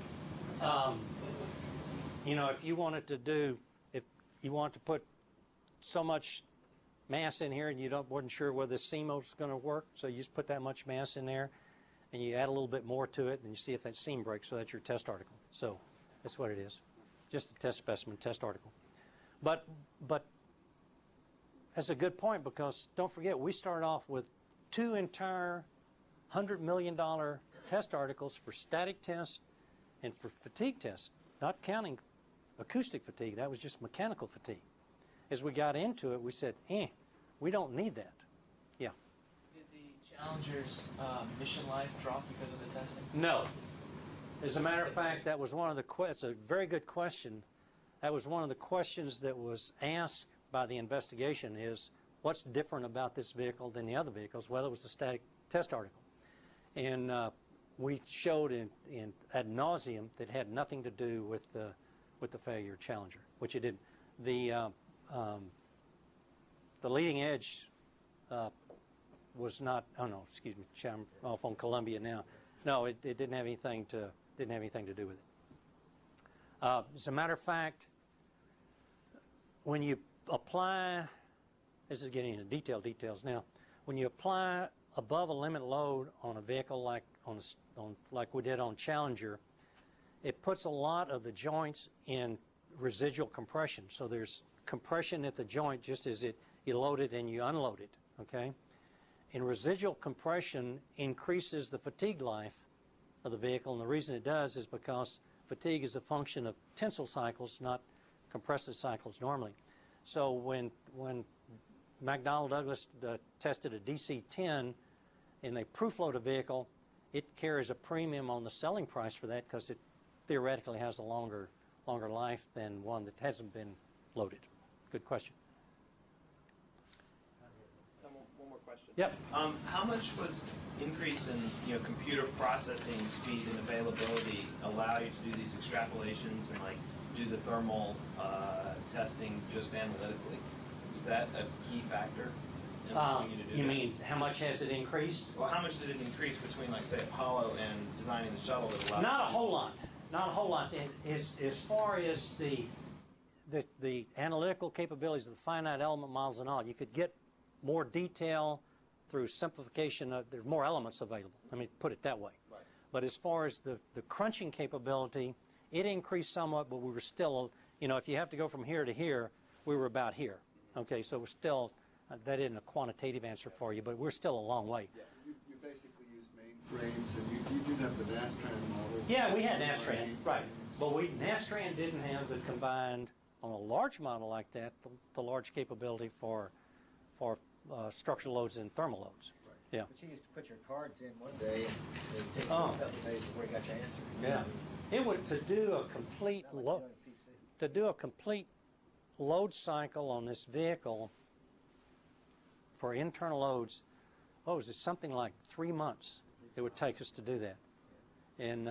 You know, if you wanted to put so much mass in here and you wasn't sure whether the seam was going to work, so you just put that much mass in there and you add a little bit more to it and you see if that seam breaks, so that's your test article. So that's what it is. Just a test specimen, test article. But that's a good point because don't forget, we started off with 2 entire $100 million test articles for static tests and for fatigue tests, not counting acoustic fatigue. That was just mechanical fatigue. As we got into it, we said, we don't need that. Yeah. Did the Challenger's mission life drop because of the testing? No. As a matter of fact, that was one of the it's a very good question. That was one of the questions that was asked by the investigation is, what's different about this vehicle than the other vehicles? Well, it was a static test article. And we showed in ad nauseum that it had nothing to do with the failure of Challenger, which it didn't. The leading edge was not. Oh no, excuse me. I'm off on Columbia now. No, it didn't have anything to do with it. As a matter of fact, when you apply, this is getting into details now. When you apply above a limit load on a vehicle like like we did on Challenger, it puts a lot of the joints in residual compression. So there's compression at the joint just as you load it and you unload it, okay? And residual compression increases the fatigue life of the vehicle, and the reason it does is because fatigue is a function of tensile cycles, not compressive cycles normally. So when McDonnell Douglas tested a DC-10 and they proof load a vehicle it carries a premium on the selling price for that because it theoretically has a longer life than one that hasn't been loaded. Good question. One more question. Yep. How much was increase in computer processing speed and availability allow you to do these extrapolations and like do the thermal testing just analytically? Was that a key factor in allowing you to do You that? mean how much has it increased? Well, how much did it increase between, like, say, Apollo and designing the shuttle that allowed? Not a whole lot. Not a whole lot. As far as the analytical capabilities of the finite element models and all, you could get more detail through simplification. There's more elements available. Let me put it that way. Right. But as far as the crunching capability, it increased somewhat, but we were still, if you have to go from here to here, we were about here. Okay, so we're still, that isn't a quantitative answer for you, but we're still a long way. Yeah, you basically use mainframes, and you did have the Nastran model. Yeah, we had Nastran, right. But Nastran didn't have the combined, on a large model like that, the large capability for structural loads and thermal loads. Right. Yeah. But you used to put your cards in one day, and it would take Oh. a couple of days before you got your answer. Yeah. It would, to do a complete load cycle on this vehicle for internal loads, is it something like 3 months it would take us to do that. And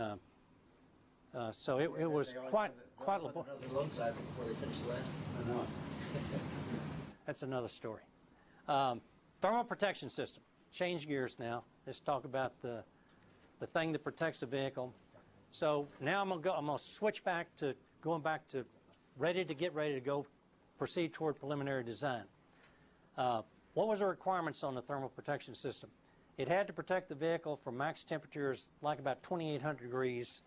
so it was quite laborious. Another load cycle before they finish the last one. That's another story. Thermal protection system. Change gears now. Let's talk about the thing that protects the vehicle. So now I'm gonna switch back to going back to ready to go, proceed toward preliminary design. What was the requirements on the thermal protection system? It had to protect the vehicle from max temperatures like about 2,800 degrees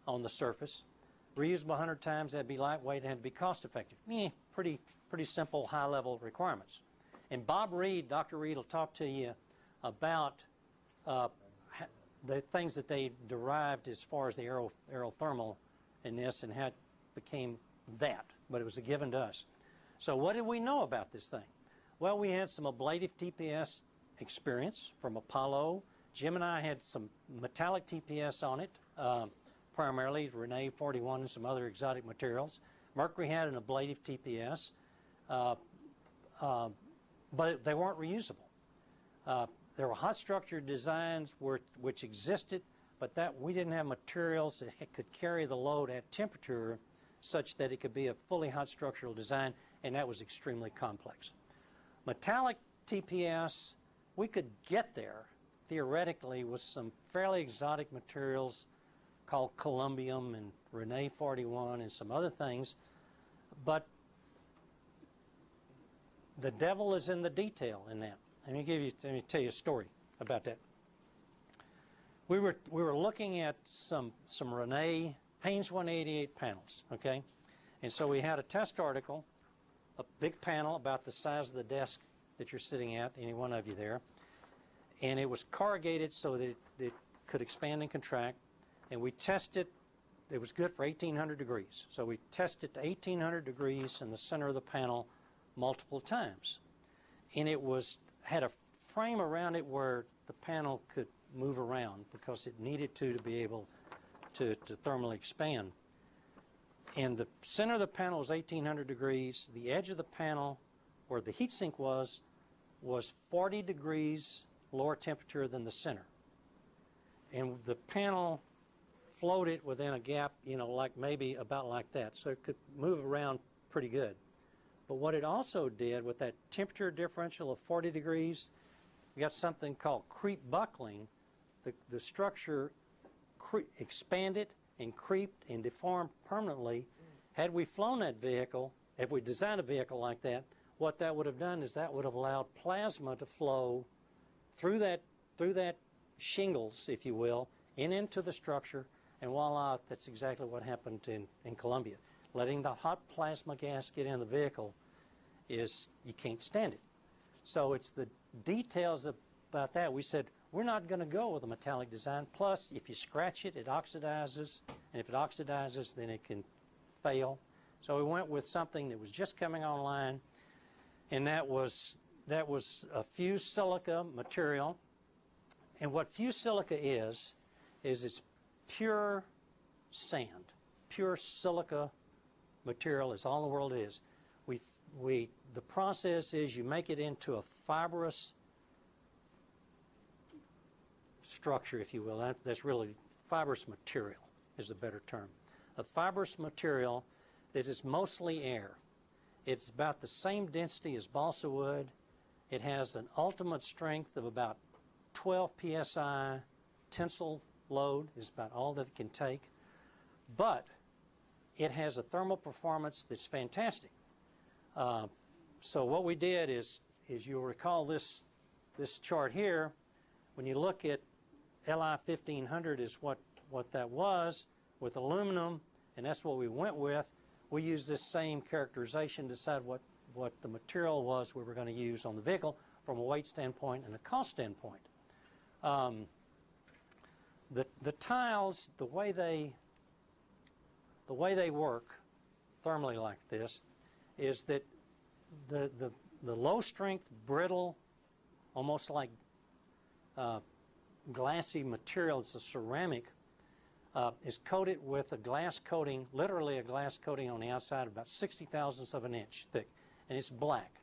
on the surface. Reusable 100 times, it had to be lightweight, and had to be cost effective. Pretty simple high-level requirements. And Dr. Reed will talk to you about the things that they derived as far as the aerothermal in this and how it became that, but it was a given to us. So what did we know about this thing? Well, we had some ablative TPS experience from Apollo. Jim and I had some metallic TPS on it, primarily Rene 41 and some other exotic materials. Mercury had an ablative TPS, but they weren't reusable. There were hot structure designs which existed, but that we didn't have materials that could carry the load at temperature such that it could be a fully hot structural design, and that was extremely complex. Metallic TPS, we could get there theoretically with some fairly exotic materials called columbium and Rene 41 and some other things, but the devil is in the detail in that. Let me tell you a story about that. We were looking at some Rene Haynes 188 panels, okay? And so we had a test article, a big panel about the size of the desk that you're sitting at, any one of you there, and it was corrugated so that it could expand and contract, and we tested. It was good for 1,800 degrees. So we tested to 1,800 degrees in the center of the panel multiple times, and it had a frame around it where the panel could move around because it needed to be able to thermally expand. And the center of the panel was 1,800 degrees. The edge of the panel, where the heat sink was 40 degrees lower temperature than the center. And the panel floated within a gap, like maybe about like that. So it could move around pretty good. But what it also did with that temperature differential of 40 degrees, we got something called creep buckling. The structure expanded and creeped and deformed permanently. Had we flown that vehicle, if we designed a vehicle like that, what that would have done is that would have allowed plasma to flow through that shingles, if you will, and into the structure, and voila, that's exactly what happened in Columbia. Letting the hot plasma gas get in the vehicle is, you can't stand it. So it's the details about that. We said, we're not going to go with a metallic design. Plus, if you scratch it, it oxidizes, and if it oxidizes, then it can fail. So we went with something that was just coming online, and that was a fused silica material. And what fused silica is is it's pure sand, pure silica material is all the world is. The process is you make it into a fibrous structure, if you will. That's really fibrous material is a better term. A fibrous material that is mostly air. It's about the same density as balsa wood. It has an ultimate strength of about 12 psi. Tensile load is about all that it can take. But it has a thermal performance that's fantastic. So what we did is you'll recall this chart here. When you look at LI 1500 is what that was with aluminum, and that's what we went with. We used this same characterization to decide what the material was we were going to use on the vehicle from a weight standpoint and a cost standpoint. The tiles, the way they work thermally like this is that the low strength, brittle, almost like glassy material, it's a ceramic, is coated with a glass coating, literally a glass coating on the outside about 60 thousandths of an inch thick, and it's black.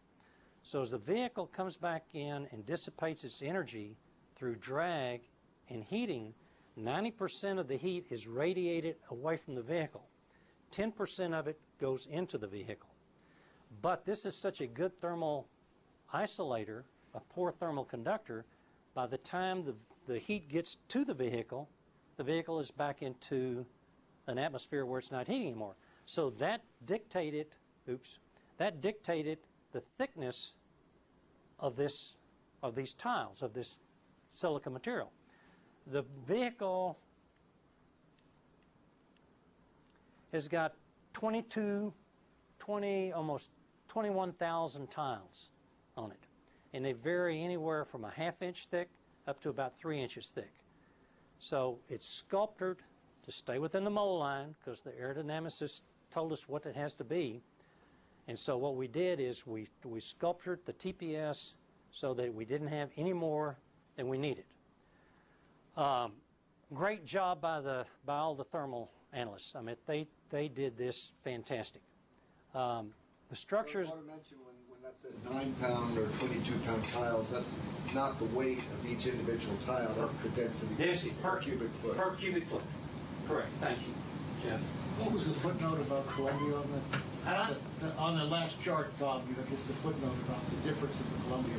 So as the vehicle comes back in and dissipates its energy through drag and heating, 90% of the heat is radiated away from the vehicle. 10% of it goes into the vehicle. But this is such a good thermal isolator, a poor thermal conductor, by the time the heat gets to the vehicle is back into an atmosphere where it's not heating anymore. So that dictated the thickness of these tiles, of this silica material. The vehicle has got almost 21,000 tiles on it. And they vary anywhere from a ½ inch thick up to about 3 inches thick. So it's sculptured to stay within the mold line because the aerodynamicist told us what it has to be. And so what we did is we sculptured the TPS so that we didn't have any more than we needed. Great job by all the thermal analysts. I mean, they did this fantastic. The structures. I want to mention when that said 9-pound or 22-pound tiles, that's not the weight of each individual tile. That's the density per cubic foot. Per cubic foot. Correct. Thank you, Jeff. What was the footnote about Columbia on that? On the last chart, Tom, you know, just the footnote about the difference in the Columbia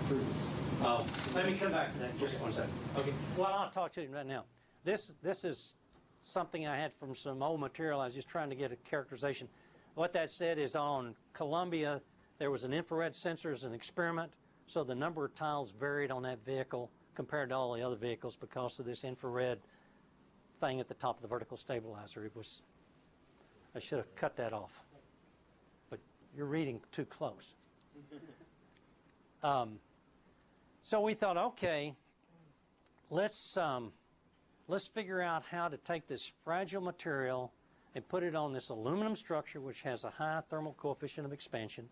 approvals. Oh, let me come back to that in just 1 second. Okay. Well, I'll talk to you right now. This is something I had from some old material. I was just trying to get a characterization. What that said is on Columbia, there was an infrared sensor as an experiment, so the number of tiles varied on that vehicle compared to all the other vehicles because of this infrared thing at the top of the vertical stabilizer. I should have cut that off, but you're reading too close. So we thought, okay, let's figure out how to take this fragile material and put it on this aluminum structure which has a high thermal coefficient of expansion.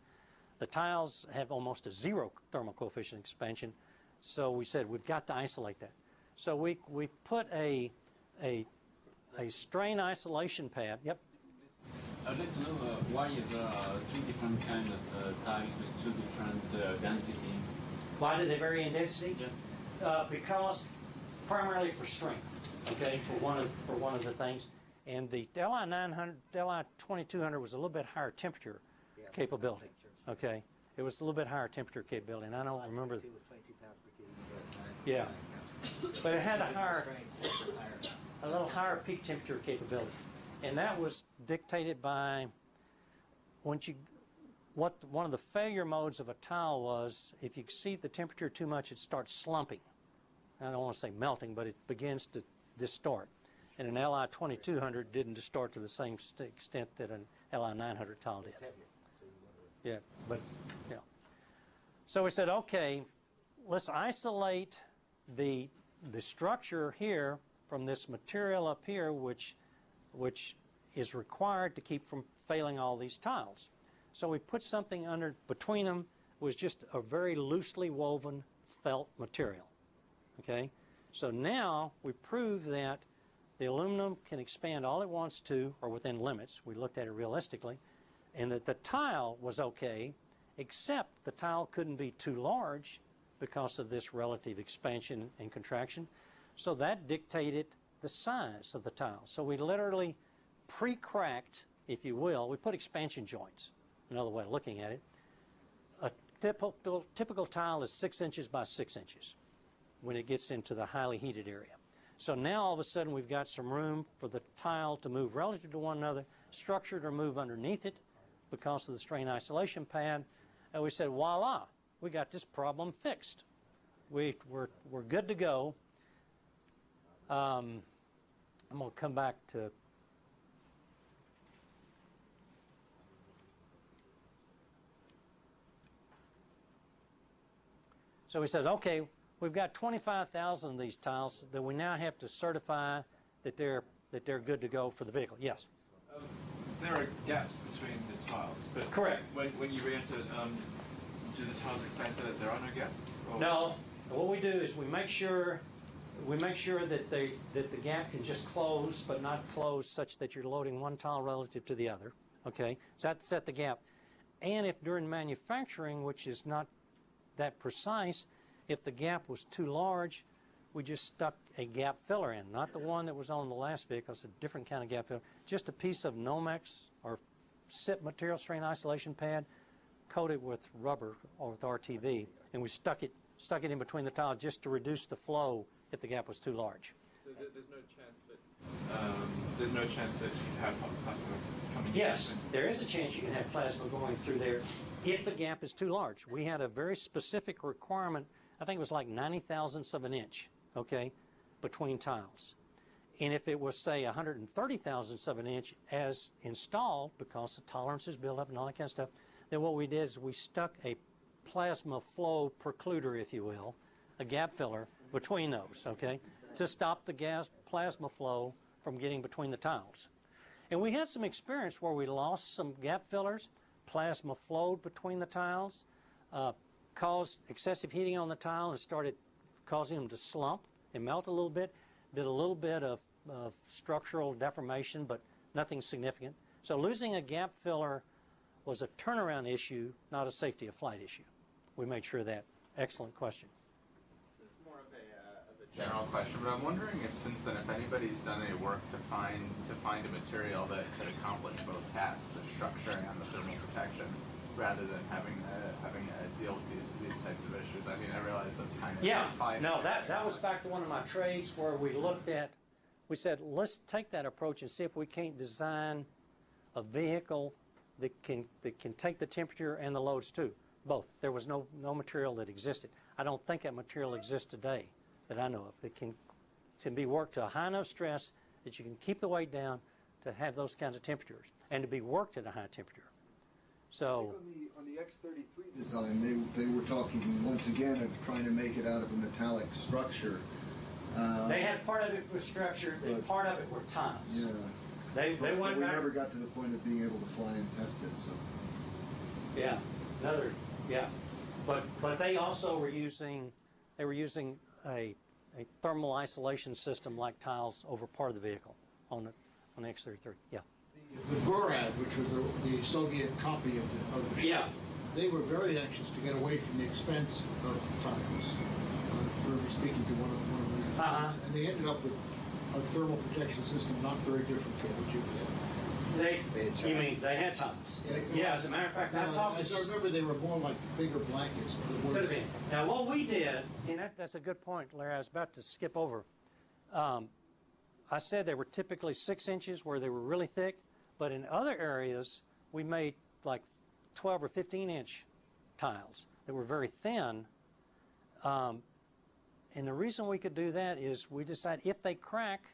The tiles have almost a 0 thermal coefficient of expansion, so we said we've got to isolate that. So we put a strain isolation pad. Yep. I'd like to know why is two different kinds of tiles with two different density? Why do they vary in density? Yeah. Because primarily for strength. Okay, for one of the things. And the LI 900, LI 2200 was a little bit higher temperature capability. Okay, it was a little bit higher temperature capability, and I don't remember. It was 22 pounds per kilo. Yeah, but it had a little higher peak temperature capability, and that was dictated by one of the failure modes of a tile was if you exceed the temperature too much, it starts slumping. I don't want to say melting, but it begins to distort. And an LI 2200 didn't distort to the same extent that an LI 900 tile did. Yeah, but yeah. So we said, okay, let's isolate the structure here from this material up here, which is required to keep from failing all these tiles. So we put something under between them, was just a very loosely woven felt material. Okay, So now we prove that the aluminum can expand all it wants to, or within limits. We looked at it realistically, and that the tile was okay, except the tile couldn't be too large because of this relative expansion and contraction. So that dictated the size of the tile. So we literally pre-cracked, if you will, we put expansion joints, another way of looking at it. A typical tile is 6 inches by 6 inches when it gets into the highly heated area. So now all of a sudden we've got some room for the tile to move relative to one another, structure to move underneath it because of the strain isolation pad, and we said, voila, we got this problem fixed. We're good to go. I'm going to come back to so we said, okay, we've got 25,000 of these tiles that we now have to certify that they're good to go for the vehicle. Yes. There are gaps between the tiles, but correct. When you re-enter, do the tiles expand so that there are no gaps? Or? No. What we do is we make sure that the gap can just close, but not close such that you're loading one tile relative to the other. Okay, so that set the gap. And if during manufacturing, which is not that precise, if the gap was too large, we just stuck a gap filler in, not the one that was on the last vehicle. It's a different kind of gap filler. Just a piece of Nomex or SIP material strain isolation pad, coated with rubber or with RTV, and we stuck it in between the tiles just to reduce the flow if the gap was too large. So there's no chance that you could have plasma coming in? Yes, there is a chance you can have plasma going through there if the gap is too large. We had a very specific requirement, I think it was like 90 thousandths of an inch, okay, between tiles. And if it was, say, 130 thousandths of an inch as installed, because the tolerance is built up and all that kind of stuff, then what we did is we stuck a plasma flow precluder, if you will, a gap filler between those, okay, to stop the gas plasma flow from getting between the tiles. And we had some experience where we lost some gap fillers, plasma flowed between the tiles, caused excessive heating on the tile and started causing them to slump and melt a little bit, did a little bit of structural deformation, but nothing significant. So losing a gap filler was a turnaround issue, not a safety of flight issue. We made sure of that. Excellent question. This is more of a general question, but I'm wondering if since then, if anybody's done any work to find a material that could accomplish both tasks, the structure and the thermal protection, rather than having to deal with these types of issues. I mean, I realize that's kind of that was back to one of my trades where we said, let's take that approach and see if we can't design a vehicle that can take the temperature and the loads too. Both. There was no material that existed. I don't think that material exists today that I know of. It can be worked to a high enough stress that you can keep the weight down to have those kinds of temperatures and to be worked at a high temperature. So on the X33 design, they were talking once again of trying to make it out of a metallic structure. They had part of it was structured, and part of it were tiles. Yeah. They went. We never got to the point of being able to fly and test it. So. Yeah. Yeah. But they also were using a thermal isolation system like tiles over part of the vehicle on the X-33. Yeah. The Burad, which was the Soviet copy of the ship, yeah, they were very anxious to get away from the expense of tiles. We were speaking to one of the and they ended up with a thermal protection system not very different from what you had. You mean they had tiles? Yeah, as a matter of fact, I talked to... I remember they were more like bigger blankets. Could have been. Now, what we did, and that's a good point, Larry, I was about to skip over. I said they were typically 6 inches where they were really thick, but in other areas, we made like 12 or 15-inch tiles that were very thin. And the reason we could do that is we decided if they crack,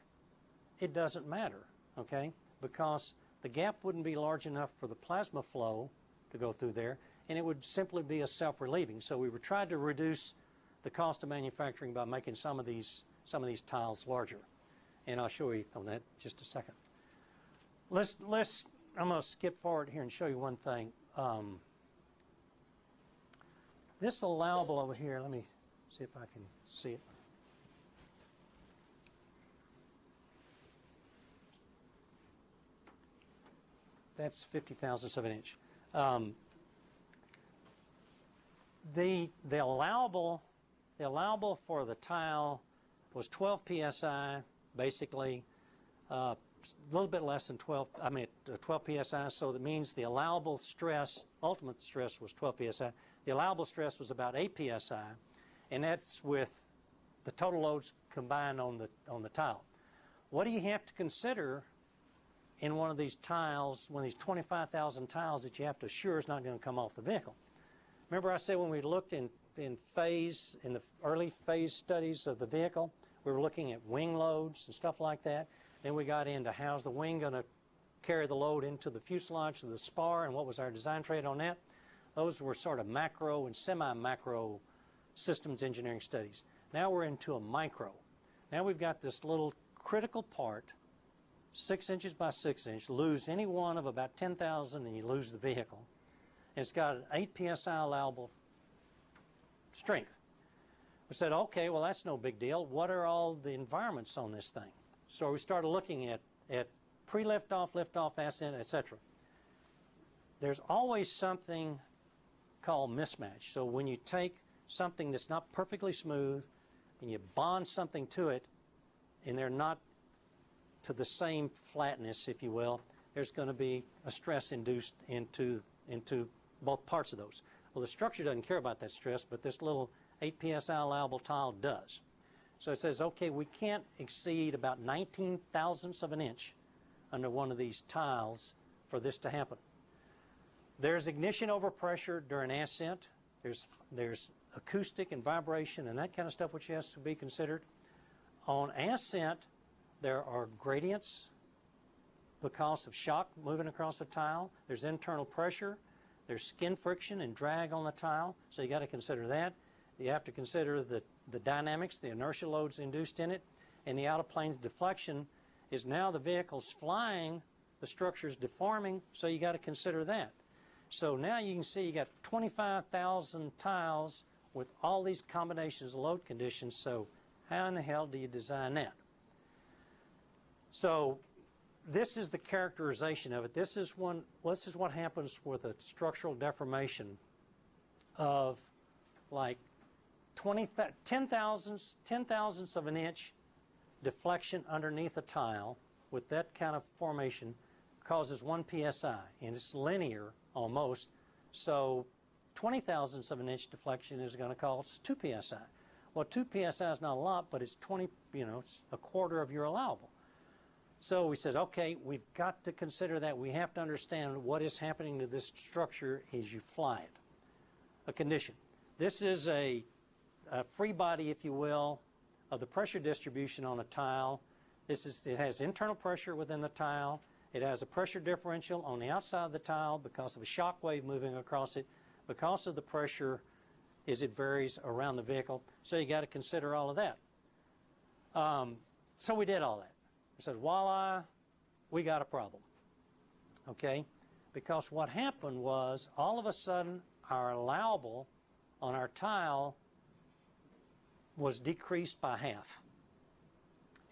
it doesn't matter, okay? Because the gap wouldn't be large enough for the plasma flow to go through there, and it would simply be a self-relieving. So we were trying to reduce the cost of manufacturing by making some of these tiles larger. And I'll show you on that in just a second. I'm going to skip forward here and show you one thing. This allowable over here, let me see if I can see it. that's 50 thousandths of an inch. The allowable for the tile was 12 psi, basically a little bit less than 12 psi. So that means the allowable stress, ultimate stress, was 12 psi. The allowable stress was about 8 psi, and that's with the total loads combined on the tile. What do you have to consider in one of these tiles, one of these 25,000 tiles that you have to assure is not going to come off the vehicle? Remember I said when we looked in the early phase studies of the vehicle, we were looking at wing loads and stuff like that. Then we got into how's the wing going to carry the load into the fuselage of the spar, and what was our design trade on that. Those were sort of macro and semi-macro systems engineering studies. Now we're into a micro. Now we've got this little critical part, 6 inches by 6 inch, lose any one of about 10,000 and you lose the vehicle. And it's got an 8 psi allowable strength. We said, okay, well that's no big deal. What are all the environments on this thing? So we started looking at pre-liftoff, liftoff, ascent, etc. There's always something called mismatch. So when you take something that's not perfectly smooth and you bond something to it and they're not to the same flatness, if you will, there's going to be a stress induced into both parts of those. Well, the structure doesn't care about that stress, but this little 8 psi allowable tile does. So it says, okay, we can't exceed about 19 thousandths of an inch under one of these tiles for this to happen. There's ignition over pressure during ascent. There's acoustic and vibration and that kind of stuff which has to be considered. On ascent, there are gradients because of shock moving across the tile. There's internal pressure. There's skin friction and drag on the tile, so you got to consider that. You have to consider the dynamics, the inertia loads induced in it, and the out-of-plane deflection is now the vehicle's flying, the structure's deforming, so you got to consider that. So now you can see you got 25,000 tiles with all these combinations of load conditions, so how in the hell do you design that? So this is the characterization of it. This is what happens with a structural deformation of like 10 thousandths of an inch deflection underneath a tile with that kind of formation causes 1 psi, and it's linear almost. So 20 thousandths of an inch deflection is going to cause 2 psi. Well, 2 psi is not a lot, but it's it's a quarter of your allowable. So we said, okay, we've got to consider that. We have to understand what is happening to this structure as you fly it. A condition. This is a free body, if you will, of the pressure distribution on a tile. It has internal pressure within the tile. It has a pressure differential on the outside of the tile because of a shock wave moving across it, because of the pressure as it varies around the vehicle. So you got to consider all of that. So we did all that. We said, voila, we got a problem. Okay? Because what happened was all of a sudden our allowable on our tile was decreased by half.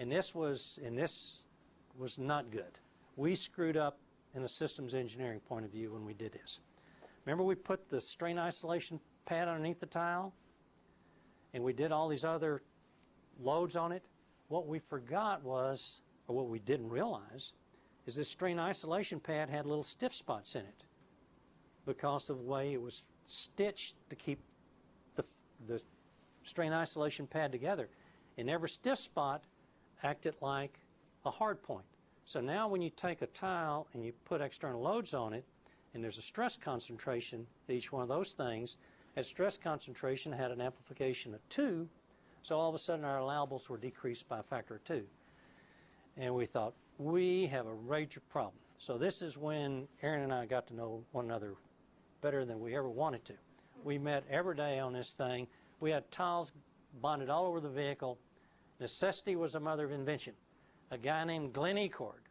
And this was not good. We screwed up in a systems engineering point of view when we did this. Remember we put the strain isolation pad underneath the tile and we did all these other loads on it? What we forgot was, or what we didn't realize, is this strain isolation pad had little stiff spots in it because of the way it was stitched to keep the strain isolation pad together. And every stiff spot acted like a hard point. So now when you take a tile and you put external loads on it, and there's a stress concentration to each one of those things, that stress concentration had an amplification of 2, so all of a sudden our allowables were decreased by a factor of 2. And we thought, we have a major problem. So this is when Aaron and I got to know one another better than we ever wanted to. We met every day on this thing. We had tiles bonded all over the vehicle. Necessity was the mother of invention. A guy named Glenn Ecord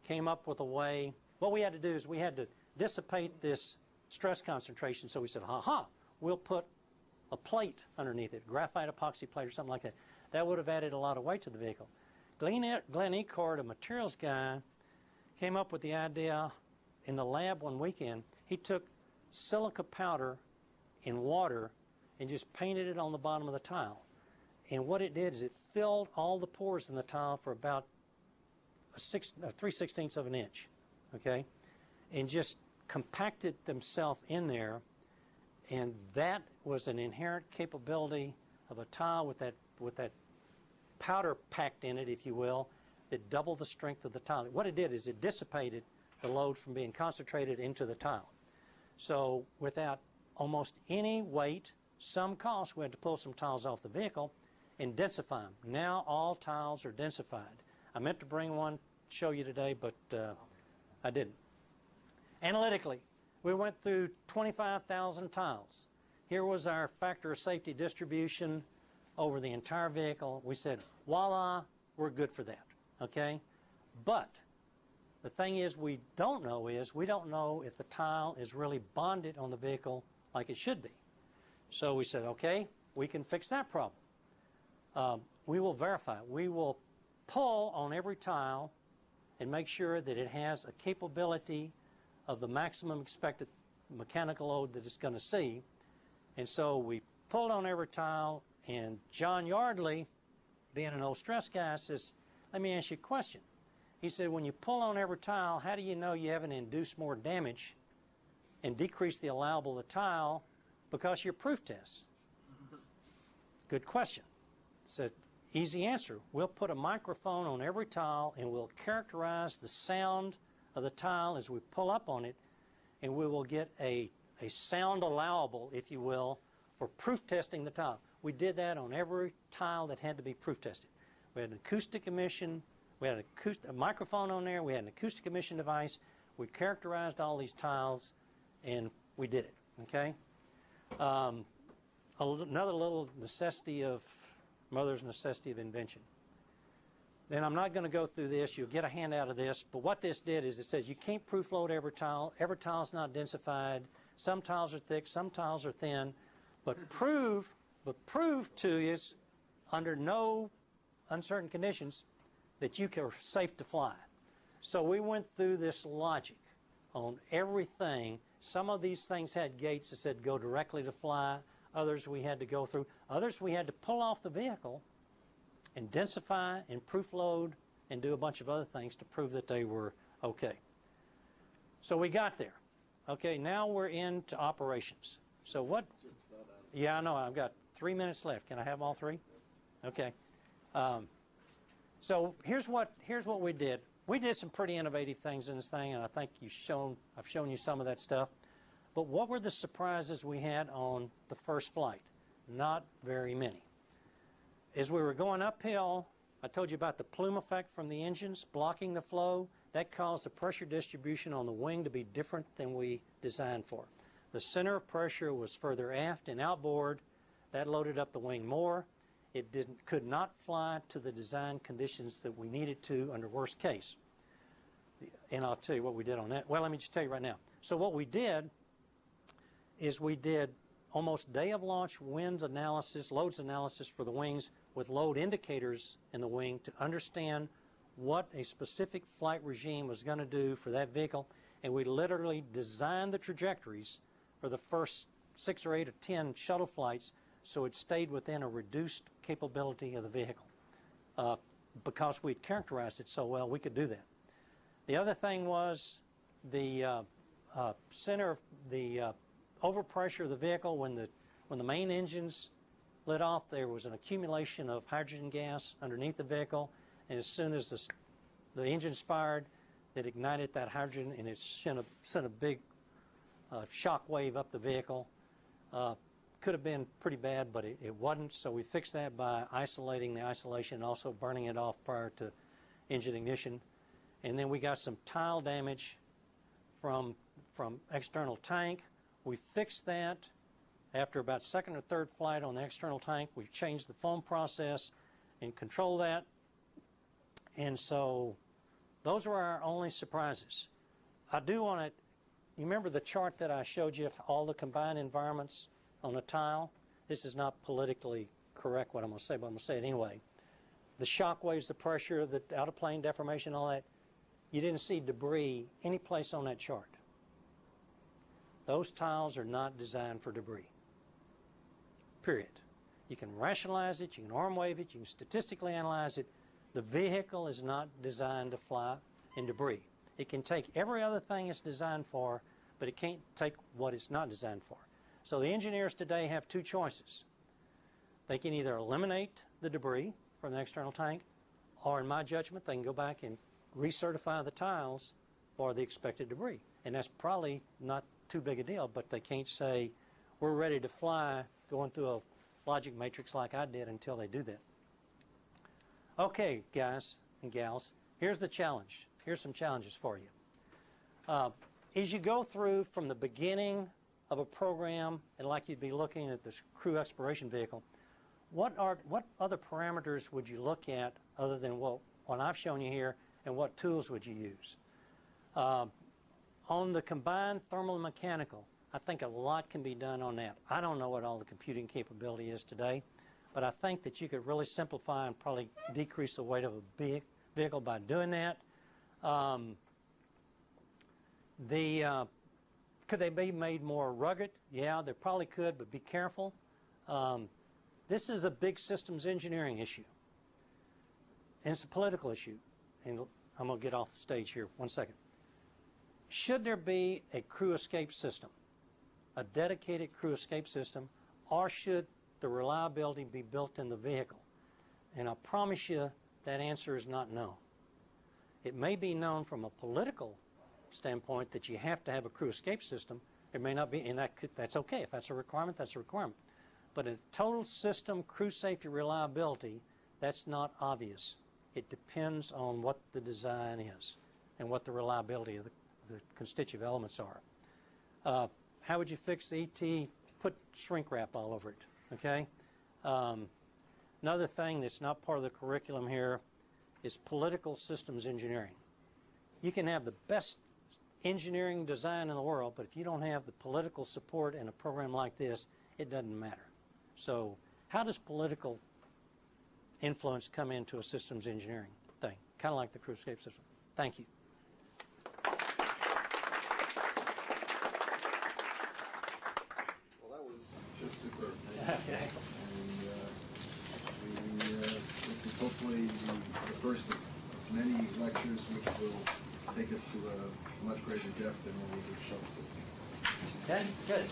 came up with a way. What we had to do is we had to dissipate this stress concentration. So we said, we'll put a plate underneath it, graphite epoxy plate or something like that. That would have added a lot of weight to the vehicle. Glenn Ecord, a materials guy, came up with the idea, in the lab one weekend, he took silica powder in water and just painted it on the bottom of the tile. And what it did is it filled all the pores in the tile for about 3/16 of an inch, okay? And just compacted themselves in there. And that was an inherent capability of a tile with that powder packed in it, if you will, that doubled the strength of the tile. What it did is it dissipated the load from being concentrated into the tile. So without almost any weight, some cost, we had to pull some tiles off the vehicle and densify them. Now all tiles are densified. I meant to bring one, show you today, but I didn't. Analytically, we went through 25,000 tiles. Here was our factor of safety distribution over the entire vehicle. We said, voila, we're good for that, okay? But the thing is we don't know if the tile is really bonded on the vehicle like it should be. So we said, okay, we can fix that problem. We will verify. We will pull on every tile and make sure that it has a capability of the maximum expected mechanical load that it's going to see. And so we pulled on every tile, and John Yardley, being an old stress guy, says, let me ask you a question. He said, when you pull on every tile, how do you know you haven't induced more damage and decreased the allowable of the tile because of your proof tests? Good question. Said, easy answer. We'll put a microphone on every tile and we'll characterize the sound of the tile as we pull up on it, and we will get a sound allowable, if you will, for proof testing the tile. We did that on every tile that had to be proof tested. We had an acoustic emission, we had a microphone on there, we had an acoustic emission device, we characterized all these tiles, and we did it, okay? Another little necessity of, mother's necessity of invention. Then I'm not going to go through this. You'll get a handout of this. But what this did is it says you can't proof load every tile. Every tile is not densified. Some tiles are thick. Some tiles are thin. But prove to is under no uncertain conditions that you are safe to fly. So we went through this logic on everything. Some of these things had gates that said go directly to fly. Others we had to go through. Others we had to pull off the vehicle and densify and proof load and do a bunch of other things to prove that they were okay. So we got there. Okay, now we're into operations. So what? Yeah, I know. I've got 3 minutes left. Can I have all three? Okay. So here's what we did. We did some pretty innovative things in this thing, and I think I've shown you some of that stuff. But what were the surprises we had on the first flight? Not very many. As we were going uphill, I told you about the plume effect from the engines blocking the flow. That caused the pressure distribution on the wing to be different than we designed for. The center of pressure was further aft and outboard. That loaded up the wing more. It could not fly to the design conditions that we needed to under worst case. And I'll tell you what we did on that. Well, let me just tell you right now. So what we did is we did almost day of launch wind analysis, loads analysis for the wings with load indicators in the wing to understand what a specific flight regime was going to do for that vehicle. And we literally designed the trajectories for the first 6 or 8 or 10 shuttle flights so it stayed within a reduced capability of the vehicle. Because we'd characterized it so well, we could do that. The other thing was the center of the overpressure of the vehicle. When the main engines lit off, there was an accumulation of hydrogen gas underneath the vehicle, and as soon as the engines fired, it ignited that hydrogen and it sent a big shock wave up the vehicle. Could have been pretty bad, but it wasn't, so we fixed that by isolating the isolation and also burning it off prior to engine ignition. And then we got some tile damage from external tank. We fixed that. After about second or third flight on the external tank, we changed the foam process and controlled that. And so those were our only surprises. I do want to, you remember the chart that I showed you, all the combined environments on a tile? This is not politically correct what I'm going to say, but I'm going to say it anyway. The shock waves, the pressure, the out-of-plane deformation, all that, you didn't see debris any place on that chart. Those tiles are not designed for debris. Period. You can rationalize it, you can arm wave it, you can statistically analyze it. The vehicle is not designed to fly in debris. It can take every other thing it's designed for, but it can't take what it's not designed for. So the engineers today have two choices. They can either eliminate the debris from the external tank, or in my judgment, they can go back and recertify the tiles for the expected debris. And that's probably not too big a deal, but they can't say, we're ready to fly going through a logic matrix like I did until they do that. Okay, guys and gals, here's the challenge. Here's some challenges for you. As you go through from the beginning of a program, and like you'd be looking at this crew exploration vehicle, what other parameters would you look at other than what I've shown you here, and what tools would you use? On the combined thermal and mechanical, I think a lot can be done on that. I don't know what all the computing capability is today, but I think that you could really simplify and probably decrease the weight of a vehicle by doing that. Could they be made more rugged? Yeah, they probably could, but be careful. This is a big systems engineering issue, and it's a political issue. And I'm going to get off the stage here. 1 second. Should there be a crew escape system, a dedicated crew escape system, or should the reliability be built in the vehicle? And I promise you that answer is not no. It may be known from a political standpoint that you have to have a crew escape system. It may not be, and that's okay. If that's a requirement, that's a requirement. But a total system crew safety reliability, that's not obvious. It depends on what the design is and what the reliability of the constitutive elements are. How would you fix the ET? Put shrink wrap all over it, okay? Another thing that's not part of the curriculum here is political systems engineering. You can have the best engineering design in the world, but if you don't have the political support in a program like this, it doesn't matter. So how does political influence come into a systems engineering thing? Kind of like the crew escape system. Thank you. Well, that was just superb. Okay. And this is hopefully the first of many lectures which will take us to a much greater depth than what we did with shuttle systems. Okay, good.